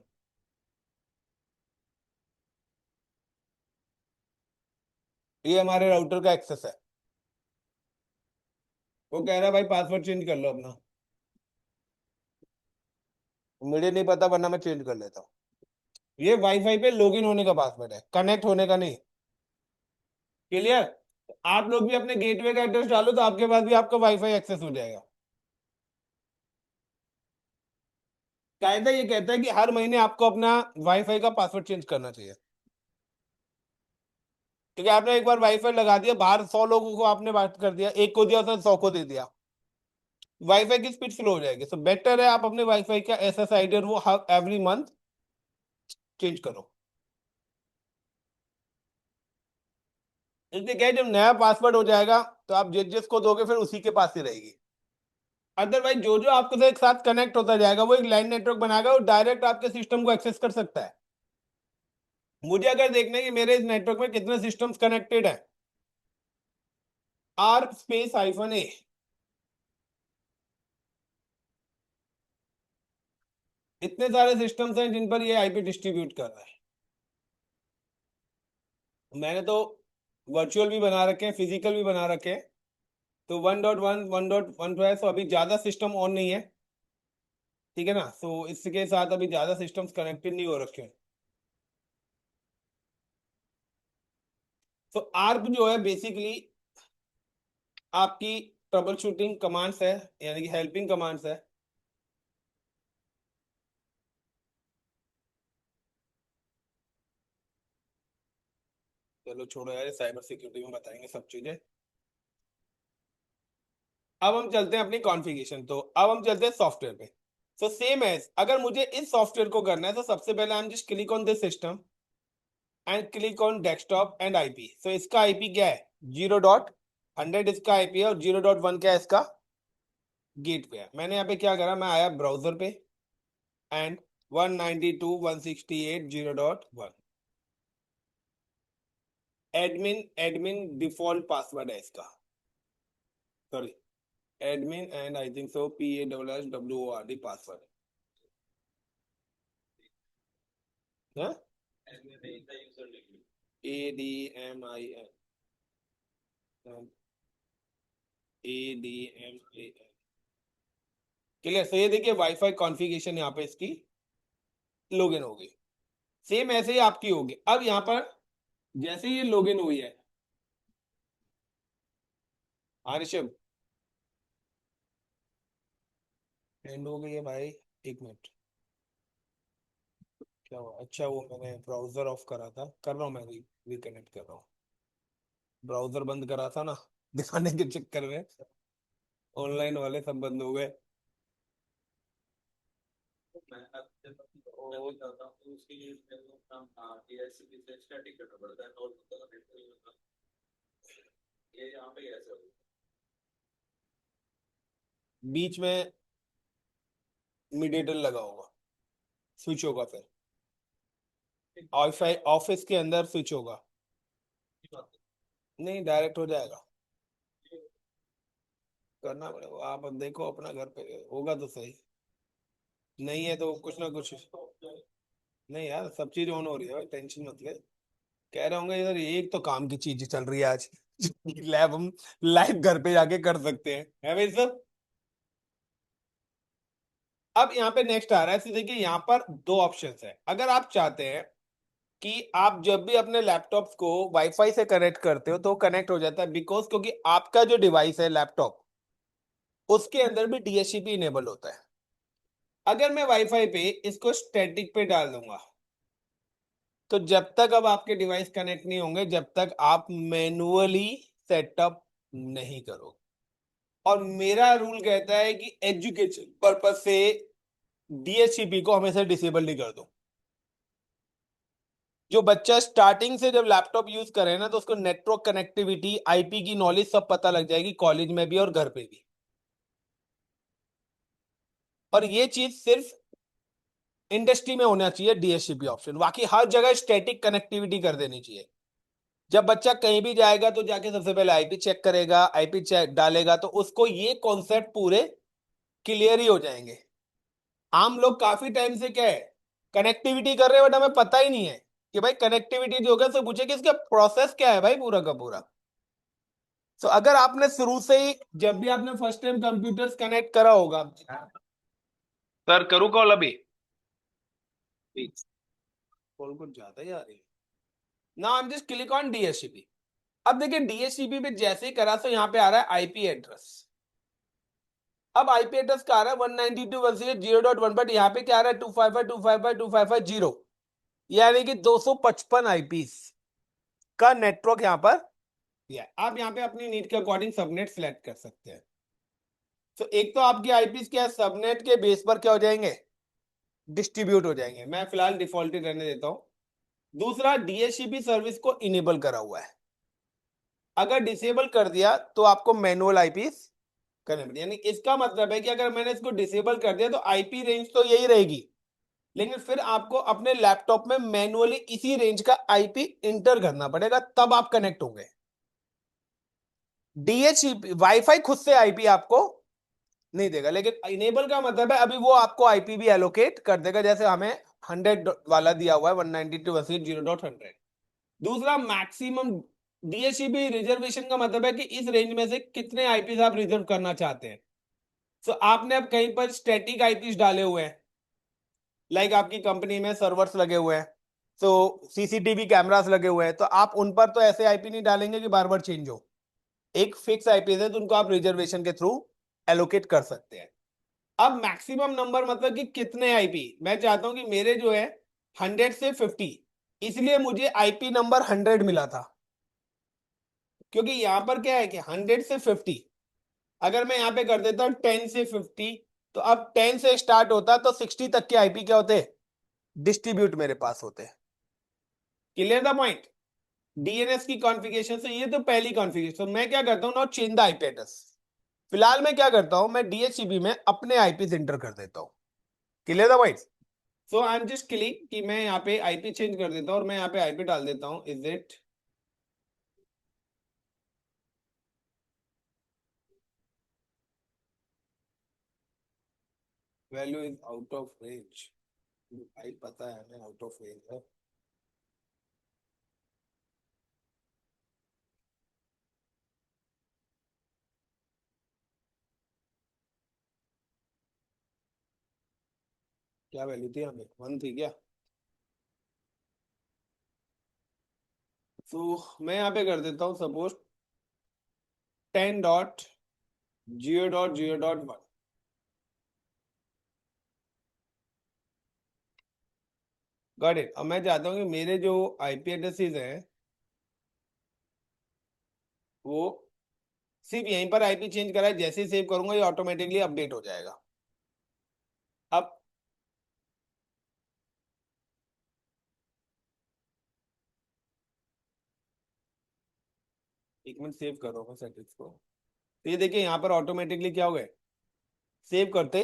ये हमारे राउटर का एक्सेस है। वो कह रहा है भाई पासवर्ड चेंज कर लो अपना। मुझे नहीं पता, वरना मैं चेंज कर लेता हूँ। ये वाईफाई पे लॉगिन होने का पासवर्ड है, कनेक्ट होने का नहीं। क्लियर? आप लोग भी अपने गेटवे का एड्रेस डालो, तो आपके पास भी आपका वाईफाई एक्सेस हो जाएगा। कायदा ये कहता है कि हर महीने आपको अपना वाईफाई का पासवर्ड चेंज करना चाहिए। क्योंकि आपने एक बार वाईफाई लगा दिया, बाहर 100 लोगों को आपने बात कर दिया, एक को दिया उसने 100 को दे दिया, वाईफाई की स्पीड स्लो हो जाएगी। सो बेटर है आप अपने वाईफाई का SSID और वो एवरी मंथ चेंज करो। इसलिए क्या है, जब नया पासवर्ड हो जाएगा तो आप जिस जिसको दोगे फिर उसी के पास ही रहेगी। अदरवाइज जो जो आपके साथ एक साथ कनेक्ट होता जाएगा वो एक लाइन नेटवर्क बनाएगा और डायरेक्ट आपके सिस्टम को एक्सेस कर सकता है। मुझे अगर देखना है कि मेरे इस नेटवर्क में कितने सिस्टम्स कनेक्टेड है, R_A, इतने सारे सिस्टम्स हैं जिन पर ये आईपी डिस्ट्रीब्यूट कर रहा है। मैंने तो वर्चुअल भी बना रखे हैं, फिजिकल भी बना रखे हैं। तो 1.1 1.1 है, तो अभी ज्यादा सिस्टम ऑन नहीं है, ठीक है ना। तो इसके साथ अभी ज्यादा सिस्टम्स कनेक्टेड नहीं हो रखे हैं। तो आर्प जो है बेसिकली आपकी ट्रबल शूटिंग कमांड्स है, यानी कि हेल्पिंग कमांड्स है। चलो छोड़ो यार, साइबर सिक्योरिटी में बताएंगे सब चीजें। अब हम चलते हैं अपनी कॉन्फ़िगरेशन, तो अब हम चलते हैं सॉफ्टवेयर पे। सो सेम एज, अगर मुझे इस सॉफ्टवेयर को करना है तो सबसे पहले हम just click on this system and click on desktop and IP. So इसका आईपी क्या है, 0.100 इसका आईपी है, और 0.1 क्या है इसका गेट पे है। मैंने यहाँ पे क्या करा, मैं आया ब्राउजर पे and 192.168.0.1 admin, admin default password है इसका, sorry admin and I think so PASSWORD password है, ADMIN ADMIN। क्लियर? तो ये देखिए वाईफाई कॉन्फ़िगरेशन यहाँ पे इसकी लॉगिन हो गई। सेम ऐसे ही आपकी होगी। अब यहाँ पर जैसे ये लॉगिन हुई है, हाँ ऋषभ एंड हो गई है भाई, एक मिनट। क्या हुआ? अच्छा वो मैंने ब्राउजर ऑफ करा था, कर रहा हूँ मैं, रिकनेक्ट कर रहा हूँ। ब्राउजर बंद करा था ना दिखाने के चक्कर में, ऑनलाइन वाले सब बंद हो गए। बीच में मीडिएटर लगा होगा, स्विच होगा, फिर वाईफाई ऑफिस के अंदर स्विच होगा। नहीं, डायरेक्ट हो जाएगा, करना पड़ेगा। आप देखो अपना घर पे होगा तो सही, नहीं है तो कुछ ना कुछ। नहीं यार, सब चीज ऑन हो रही है भाई, टेंशन मत ले। कह रहे होंगे इधर एक तो काम की चीज चल रही है आज लैब हम लाइव घर पे जाके कर सकते हैं, है भाई सर। अब यहाँ पे नेक्स्ट आ रहा है, देखिए यहाँ पर दो ऑप्शंस है। अगर आप चाहते हैं कि आप जब भी अपने लैपटॉप्स को वाईफाई से कनेक्ट करते हो तो कनेक्ट हो जाता है, बिकॉज क्योंकि आपका जो डिवाइस है लैपटॉप, उसके अंदर भी DHCP इनेबल होता है। अगर मैं वाईफाई पे इसको स्टैटिक पे डाल दूंगा, तो जब तक अब आपके डिवाइस कनेक्ट नहीं होंगे, जब तक आप मैन्युअली सेटअप नहीं करोगे। और मेरा रूल कहता है कि एजुकेशन पर्पज से DHCP को हमेशा डिसेबल नहीं कर दो। जो बच्चा स्टार्टिंग से जब लैपटॉप यूज करे ना, तो उसको नेटवर्क कनेक्टिविटी, आईपी की नॉलेज सब पता लग जाएगी, कॉलेज में भी और घर पे भी। और ये चीज सिर्फ इंडस्ट्री में होना चाहिए DHCP ऑप्शन, बाकी हर जगह स्टैटिक कनेक्टिविटी कर देनी चाहिए। जब बच्चा कहीं भी जाएगा तो जाके सबसे पहले आईपी चेक करेगा, आईपी चेक डालेगा, तो उसको ये कॉन्सेप्ट पूरे क्लियर ही हो जाएंगे। आम लोग काफी टाइम से क्या है, कनेक्टिविटी कर रहे हैं, बट हमें पता ही नहीं है कि भाई कनेक्टिविटी जो होगा, तो पूछे कि इसका प्रोसेस क्या है भाई, पूरा का पूरा। तो अगर आपने शुरू से ही, जब भी आपने फर्स्ट टाइम कंप्यूटर्स कनेक्ट करा होगा, सर करूँ कॉल अभी? प्लीज कॉल कुछ ज्यादा ही आ रही है। Now I am just click on DHCP. अब देखिए डीएचसीपी पे जैसे ही करा तो यहाँ पे आ रहा है आईपी एड्रेस। अब आईपी एड्रेस का आ रहा है 192.168.0.1, बट यहाँ पे क्या आ रहा है 255.255.255.0, यानी कि 255 आईपीस का नेटवर्क यहाँ पर दिया है। आप यहाँ पे अपनी नीड के अकॉर्डिंग सबनेट सिलेक्ट कर सकते हैं। तो एक तो आपकी आईपीस क्या है, सबनेट के बेस पर क्या हो जाएंगे, डिस्ट्रीब्यूट हो जाएंगे। मैं फिलहाल डिफॉल्ट ही रहने देता हूं। दूसरा, डीएचसीपी सर्विस को इनेबल करा हुआ है। अगर डिसेबल कर दिया तो आपको मैनुअल आईपीस करने पड़ेगी, यानी इसका मतलब है कि अगर मैंने इसको डिसेबल कर दिया तो आईपी रेंज तो यही रहेगी, लेकिन फिर आपको अपने लैपटॉप में मैनुअली इसी रेंज का आईपी इंटर करना पड़ेगा, तब आप कनेक्ट होंगे। डीएचसीपी वाईफाई खुद से आईपी आपको नहीं देगा, लेकिन इनेबल का मतलब है अभी वो आपको आईपी भी एलोकेट कर देगा, जैसे हमें 100 वाला दिया हुआ है 192.168.0.100। दूसरा, मैक्सिमम डीएचसीपी रिजर्वेशन का मतलब है कि इस रेंज में से कितने आईपीस आप रिजर्व करना चाहते हैं। तो आपने अब कहीं पर स्टैटिक आईपीस डाले हुए हैं, लाइक आपकी कंपनी में सर्वर्स लगे हुए हैं, तो सीसीटीवी कैमरास लगे हुए हैं, तो आप उन पर तो ऐसे आईपी नहीं डालेंगे कि बार बार चेंज हो। एक फिक्स आईपी है तो उनको आप रिजर्वेशन के थ्रू एलोकेट कर सकते हैं। अब मैक्सिमम नंबर मतलब कि कितने आईपी, मैं चाहता हूं कि मेरे जो है 100 से 50, इसलिए मुझे आईपी नंबर 100 मिला था, क्योंकि यहां पर क्या है कि 100 से 50, अगर मैं यहां पे कर देता हूं 10 से 50, तो अब 10 से स्टार्ट होता तो 60 तक के आईपी क्या होते, डिस्ट्रीब्यूट मेरे पास होते। Clear the point. डीएनएस की कॉन्फ़िगरेशन से ये तो पहली कॉन्फ़िगरेशन। मैं क्या करता हूं, not change the IP address. फिलहाल मैं क्या करता हूं, मैं डीएचसीपी में अपने आईपी एंटर कर देता हूं। Clear the point. So I am just click कि मैं यहाँ पे आईपी चेंज कर देता हूं और मैं यहाँ पे आईपी डाल देता हूं, is it value is out of range. भाई पता है हमें आउट ऑफ रेंज है। क्या वैल्यू थी हमें, 1 थी क्या। तो मैं यहाँ पे कर देता हूँ सपोज 10.0.0.1। Got it. अब मैं चाहता हूँ कि मेरे जो आईपी एड्रेसेस हैं वो सिर्फ यहीं पर आईपी चेंज करा है, जैसे ही सेव करूंगा ये ऑटोमेटिकली अपडेट हो जाएगा। अब एक मिनट सेव कर रहा हूँ सेटिंग्स को। तो ये देखिए यहाँ पर ऑटोमेटिकली क्या हो गया, सेव करते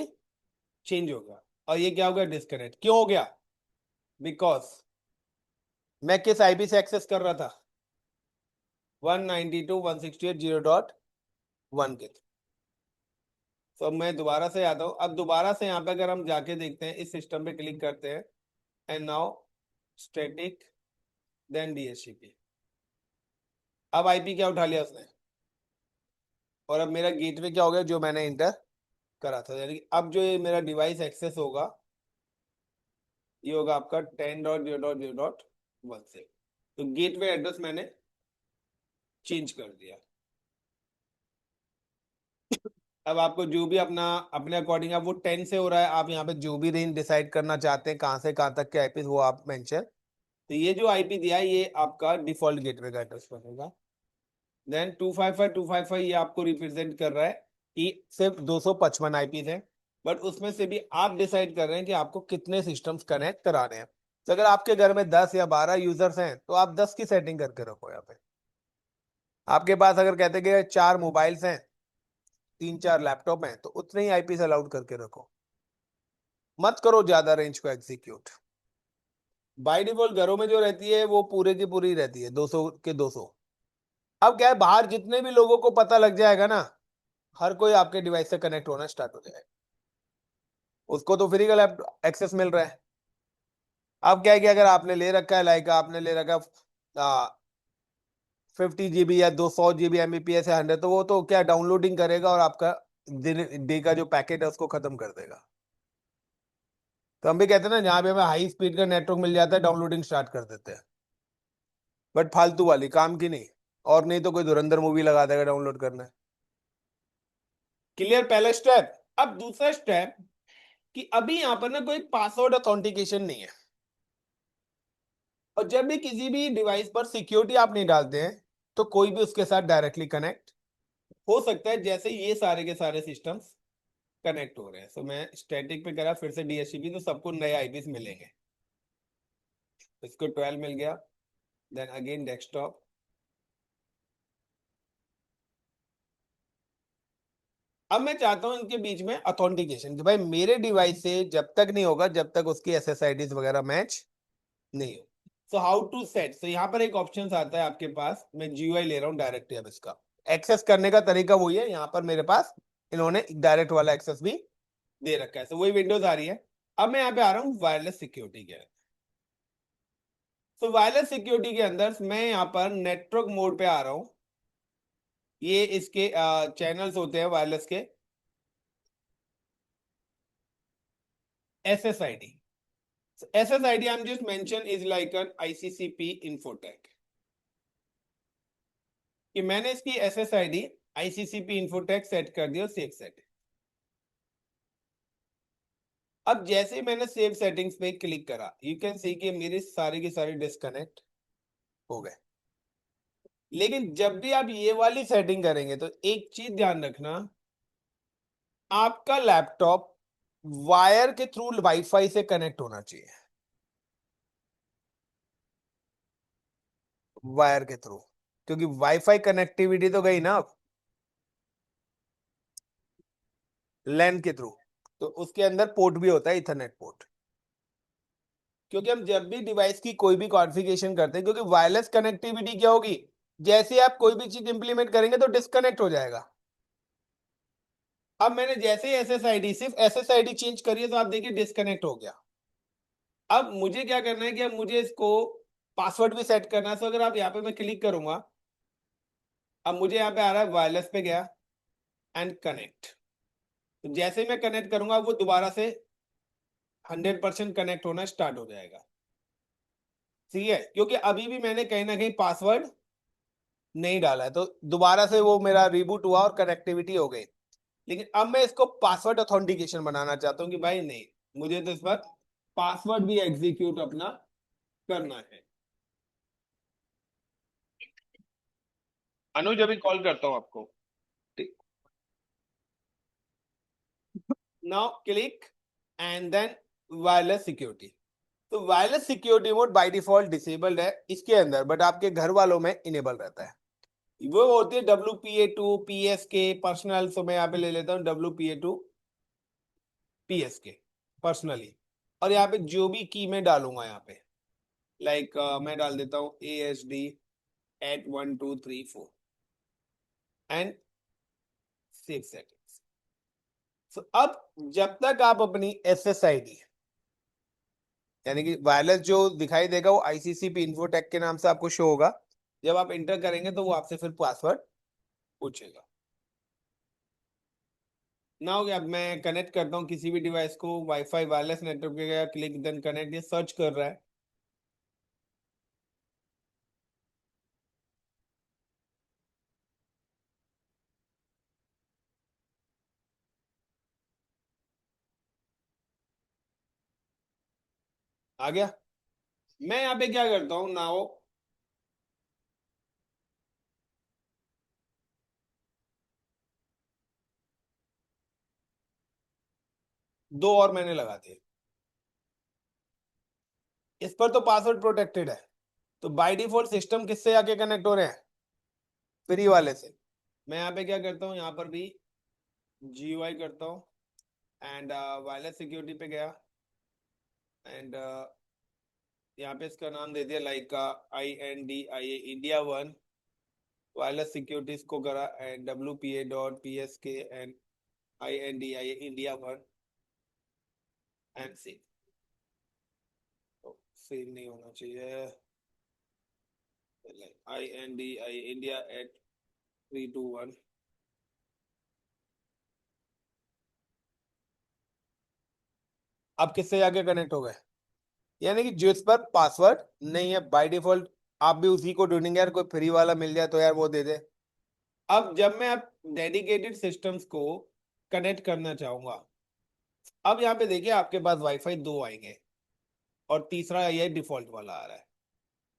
चेंज हो गया। और ये क्या हो गया, डिस्कनेक्ट क्यों हो गया, बिकॉज मैं किस आईपी से एक्सेस कर रहा था, 192.168.0.1 के। तो अब मैं दोबारा से आता हूँ। अब दोबारा से यहाँ पे अगर हम जाके देखते हैं, इस सिस्टम पे क्लिक करते हैं, and now static then DHCP. अब आईपी क्या उठा लिया उसने, और अब मेरा गेटवे क्या हो गया जो मैंने इंटर करा था, यानी कि अब जो ये मेरा डिवाइस एक्सेस होगा ये होगा आपका 10.0.0.1 से। तो गेटवे एड्रेस मैंने चेंज कर दिया। अब आपको जो भी अपना अपने अकॉर्डिंग, अब वो 10 से हो रहा है, आप यहाँ पे जो भी रेंज डिसाइड करना चाहते हैं कहाँ से कहाँ तक के आईपी वो आप मेंशन। तो ये जो आईपी दिया है ये आपका डिफॉल्ट गेटवे का एड्रेस बनेगा। देन 255.255 ये आपको रिप्रेजेंट कर रहा है कि सिर्फ 255 आईपी है, बट उसमें से भी आप डिसाइड कर रहे हैं कि आपको कितने सिस्टम्स कनेक्ट कराने हैं। तो अगर आपके घर में 10 या 12 यूजर्स हैं तो आप 10 की सेटिंग करके रखो यहाँ पे। आपके पास अगर कहते कि 4 मोबाइल्स हैं, 3-4 लैपटॉप हैं, तो उतने ही आईपी अलाउड करके रखो। मत करो ज्यादा रेंज को एग्जीक्यूट। बाय डिफॉल्ट घरों में जो रहती है वो पूरे की पूरी रहती है 200 के 200। अब क्या है, बाहर जितने भी लोगों को पता लग जाएगा ना, हर कोई आपके डिवाइस से कनेक्ट होना स्टार्ट हो जाएगा। उसको तो फ्री का एक्सेस मिल रहा है। अब क्या है कि अगर आपने ले रखा है, लाइक आपने ले रखा 50 GB या 200 GB Mbps या 100, तो वो तो क्या डाउनलोडिंग करेगा और आपका दिन डे का जो पैकेट है उसको खत्म कर देगा। तो हम भी कहते हैं ना, जहाँ पे हमें हाई स्पीड का नेटवर्क मिल जाता है डाउनलोडिंग स्टार्ट कर देते हैं, बट फालतू वाली, काम की नहीं। और नहीं तो कोई धुरंधर मूवी लगा देगा डाउनलोड करना है। क्लियर पहला स्टेप। अब दूसरा स्टेप कि अभी यहां पर ना कोई पासवर्ड ऑथेंटिकेशन नहीं है, और जब भी किसी भी डिवाइस पर सिक्योरिटी आप नहीं डालते हैं तो कोई भी उसके साथ डायरेक्टली कनेक्ट हो सकता है, जैसे ये सारे के सारे सिस्टम्स कनेक्ट हो रहे हैं। सो मैं स्टैटिक पे करा फिर से डीएचसीपी, तो सबको नए आईपीस मिलेंगे। इसको 12 मिल गया, देन अगेन डेस्कटॉप। अब मैं चाहता हूं इनके बीच में ऑथेंटिकेशन, कि भाई मेरे डिवाइस से जब तक नहीं होगा जब तक उसकी एसएसआईडीज वगैरह मैच नहीं हो। सो हाउ टू सेट, सो यहाँ पर एक ऑप्शन आता है आपके पास, मैं जीयूआई ले रहा हूँ डायरेक्टली। अब इसका एक्सेस करने का तरीका वही है, यहाँ पर मेरे पास इन्होंने डायरेक्ट वाला एक्सेस भी दे रखा है। सो वही विंडोज आ रही है। अब मैं यहाँ पे आ रहा हूँ वायरलेस सिक्योरिटी के। सो वायरलेस सिक्योरिटी के अंदर मैं यहाँ पर नेटवर्क मोड पे आ रहा हूँ। ये इसके चैनल्स होते हैं वायरलेस के, SSID। SSID I'm just mention is like an ICCP Infotech, कि मैंने इसकी SSID ICCP Infotech सेट कर दिया, सेव सेट। अब जैसे ही मैंने सेव सेटिंग्स पे क्लिक करा, यू कैन सी कि मेरी सारी की सारी डिस्कनेक्ट हो गए। लेकिन जब भी आप ये वाली सेटिंग करेंगे तो एक चीज ध्यान रखना, आपका लैपटॉप वायर के थ्रू वाईफाई से कनेक्ट होना चाहिए, वायर के थ्रू। क्योंकि वाईफाई कनेक्टिविटी तो गई ना अब लैन के थ्रू, तो उसके अंदर पोर्ट भी होता है, इथरनेट पोर्ट। क्योंकि हम जब भी डिवाइस की कोई भी कॉन्फ़िगरेशन करते हैं, क्योंकि वायरलेस कनेक्टिविटी क्या होगी, जैसे ही आप कोई भी चीज इंप्लीमेंट करेंगे तो डिस्कनेक्ट हो जाएगा। अब मैंने जैसे ही एसएसआईडी, सिर्फ एसएसआईडी चेंज करी है, तो आप देखिए डिस्कनेक्ट हो गया। अब मुझे क्या करना है कि अब मुझे इसको पासवर्ड भी सेट करना है। तो अगर आप यहाँ पे मैं क्लिक करूंगा, अब मुझे यहाँ पे आ रहा है वायरलेस पे गया एंड कनेक्ट। तो जैसे ही मैं कनेक्ट करूंगा वो दोबारा से 100% कनेक्ट होना स्टार्ट हो जाएगा। ठीक है, क्योंकि अभी भी मैंने कहीं ना कहीं पासवर्ड नहीं डाला है, तो दोबारा से वो मेरा रिबूट हुआ और कनेक्टिविटी हो गई। लेकिन अब मैं इसको पासवर्ड ऑथेंटिकेशन बनाना चाहता हूँ, कि भाई नहीं, मुझे तो इस पर पासवर्ड भी एग्जीक्यूट अपना करना है। अनुज अभी कॉल करता हूँ आपको। ठीक, now click and then wireless security. तो wireless security mode by default disabled है इसके अंदर, बट आपके घर वालों में इनेबल रहता है। वो होती है WPA2 PSK पर्सनल। सो मैं यहाँ पे ले लेता हूँ WPA2 PSK पर्सनली। और यहाँ पे जो भी की मैं डालूंगा यहाँ पे, लाइक मैं डाल देता हूँ ASD@1234 एंड सेव सेटिंग्स। सो अब जब तक आप अपनी SSID, यानी कि वायरलेस जो दिखाई देगा वो ICCP इन्फोटेक के नाम से आपको शो होगा, जब आप इंटर करेंगे तो वो आपसे फिर पासवर्ड पूछेगा ना। हो गया। अब मैं कनेक्ट करता हूँ किसी भी डिवाइस को वाईफाई वायरलेस नेटवर्क पे गया, क्लिक देन कनेक्ट, ये सर्च कर रहा है। आ गया। मैं यहाँ पे क्या करता हूँ नाउ, दो और मैंने लगा दिए। इस पर तो पासवर्ड प्रोटेक्टेड है, तो बाय डिफॉल्ट सिस्टम किससे आके कनेक्ट हो रहे हैं, फ्री वाले से। मैं यहाँ पे क्या करता हूँ, यहाँ पर भी GUI करता हूँ एंड वायरलेस सिक्योरिटी पे गया एंड यहाँ पे इसका नाम दे दिया like INDIA India 1। Wireless securities को करा and WPA.PSK and INDIA India 1 and save. तो सेव नहीं होना चाहिए, INDIA India@321। अब किससे जाके कनेक्ट हो गए, यानी कि जिस पर पासवर्ड नहीं है बाय डिफॉल्ट आप भी उसी को ढूंढेंगे, यार कोई फ्री वाला मिल जाए तो यार वो दे दे। अब जब मैं अब डेडिकेटेड सिस्टम्स को कनेक्ट करना चाहूंगा, अब यहाँ पे देखिए आपके पास वाईफाई दो आएंगे और तीसरा ये डिफॉल्ट वाला आ रहा है,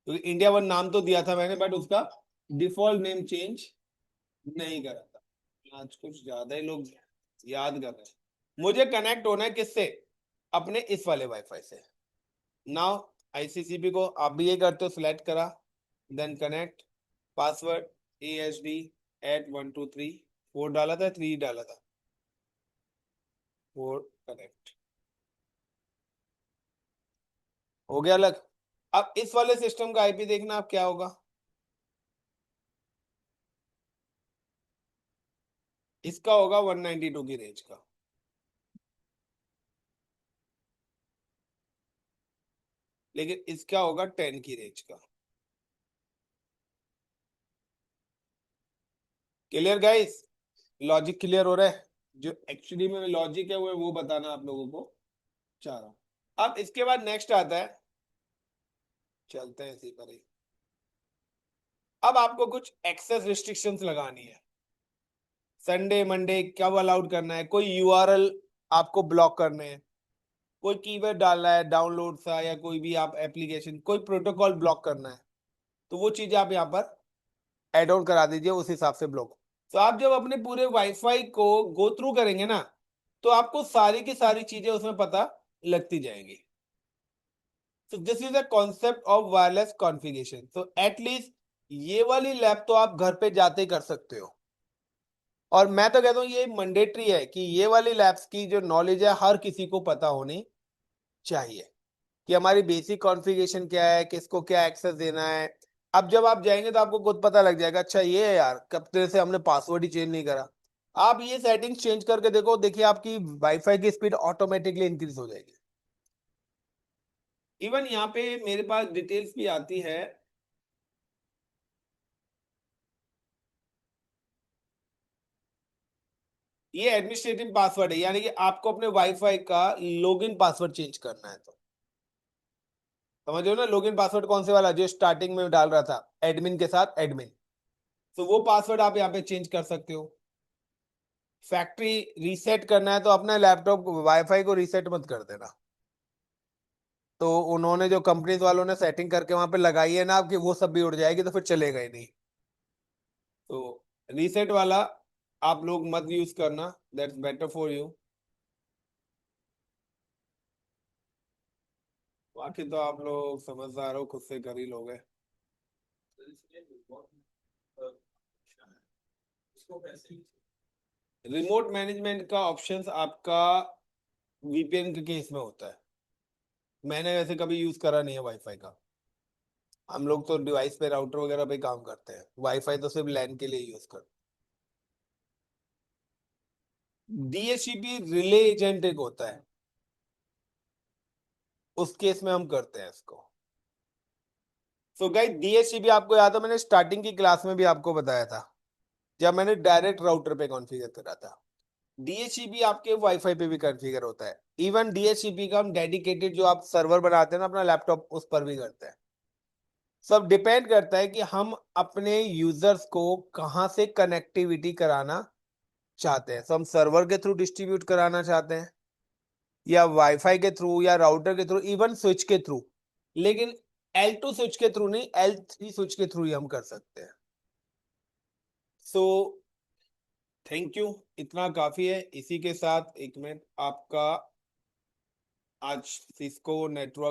क्योंकि इंडिया वन नाम तो दिया था मैंने बट उसका डिफॉल्ट नेम चेंज नहीं करा था। आज कुछ ज्यादा ही लोग याद कर रहे हैं। मुझे कनेक्ट होना है किससे, अपने इस वाले वाईफाई से। नाउ आईसीसीपी को आप भी ये करते हो, सिलेक्ट करा, देन कनेक्ट, पासवर्ड ASD@123 4 डाला था, 3 डाला था, 4 कनेक्ट हो गया अलग। अब इस वाले सिस्टम का आईपी देखना आप क्या होगा, इसका होगा 192 की रेंज का, लेकिन इसका होगा 10 की रेंज का। क्लियर गाइस, लॉजिक क्लियर हो रहा है, जो एक्चुअली में लॉजिक है वो बताना आप लोगों को चाह रहा हूं। अब इसके बाद नेक्स्ट आता है, चलते हैं इसी पर ही। अब आपको कुछ एक्सेस रिस्ट्रिक्शंस लगानी है, संडे मंडे कब अलाउड करना है, कोई यूआरएल आपको ब्लॉक करने हैं, कोई कीवर्ड डालना है डाउनलोड सा, या कोई भी आप एप्लीकेशन कोई प्रोटोकॉल ब्लॉक करना है, तो वो चीज आप यहाँ पर एड ऑन करा दीजिए, उस हिसाब से ब्लॉक। तो आप जब अपने पूरे वाईफाई को गो थ्रू करेंगे ना, तो आपको सारी की सारी चीजें उसमें पता लगती जाएंगी। So this is a concept of wireless configuration. So at least ये वाली लैब तो आप घर पे जाते ही कर सकते हो, और मैं तो कहता हूँ ये मैंडेटरी है कि ये वाली लैब्स की जो नॉलेज है हर किसी को पता होनी चाहिए, कि हमारी बेसिक कॉन्फ़िगरेशन क्या है, किसको क्या एक्सेस देना है। अब जब आप जाएंगे तो आपको खुद पता लग जाएगा, अच्छा ये है यार कब देर से हमने पासवर्ड ही चेंज नहीं करा। आप ये सेटिंग्स चेंज करके देखो, देखिए आपकी वाईफाई की स्पीड ऑटोमेटिकली इंक्रीज हो जाएगी। इवन यहाँ पे मेरे पास डिटेल्स भी आती है, ये एडमिनिस्ट्रेटिव पासवर्ड है, यानी कि आपको अपने वाईफाई का लॉगिन पासवर्ड चेंज करना है। तो समझो ना, लॉगिन पासवर्ड कौन से वाला जो स्टार्टिंग में डाल रहा था एडमिन के साथ एडमिन, तो वो पासवर्ड आप यहाँ पे चेंज कर सकते हो। फैक्ट्री रीसेट करना है तो अपना लैपटॉप वाईफाई को रीसेट मत कर देना, तो उन्होंने जो कंपनीज वालों ने सेटिंग करके वहां पे लगाई है ना, कि वो सब भी उड़ जाएगी तो फिर चलेगा ही नहीं। तो रीसेट वाला आप लोग मत यूज करना, दैट्स बेटर फॉर यू। बाकी तो आप लोग समझदार हो, खुद से कर ही लोगे। रिमोट मैनेजमेंट का ऑप्शंस आपका वीपीएन के केस में होता है, मैंने वैसे कभी यूज करा नहीं है वाईफाई का। हम लोग तो डिवाइस पे राउटर वगैरह पे काम करते हैं, वाईफाई तो सिर्फ लैन के लिए यूज करते हैं। डीएचसीपी रिले एजेंट एक होता है, उस केस में हम करते हैं इसको। सो गाइस डीएचसीपी आपको याद है, मैंने स्टार्टिंग की क्लास में भी आपको बताया था, जब मैंने डायरेक्ट राउटर पे कॉन्फ़िगर करा था। डीएचसीपी आपके वाईफाई पे भी कॉन्फ़िगर होता है। इवन डीएचसीपी का हम डेडिकेटेड जो आप सर्वर बनाते हैं ना अपना लैपटॉप, उस पर भी करते हैं। सब डिपेंड करता है कि हम अपने यूजर्स को कहाँ से कनेक्टिविटी कराना चाहते हैं। तो हम सर्वर के थ्रू डिस्ट्रीब्यूट कराना चाहते हैं, या वाईफाई के थ्रू, या राउटर के थ्रू, इवन स्विच के थ्रू। लेकिन L2 स्विच के थ्रू नहीं, L3 स्विच के थ्रू ही हम कर सकते हैं। सो थैंक यू, इतना काफी है। इसी के साथ एक मिनट, आपका आज सिस्को नेटवर्क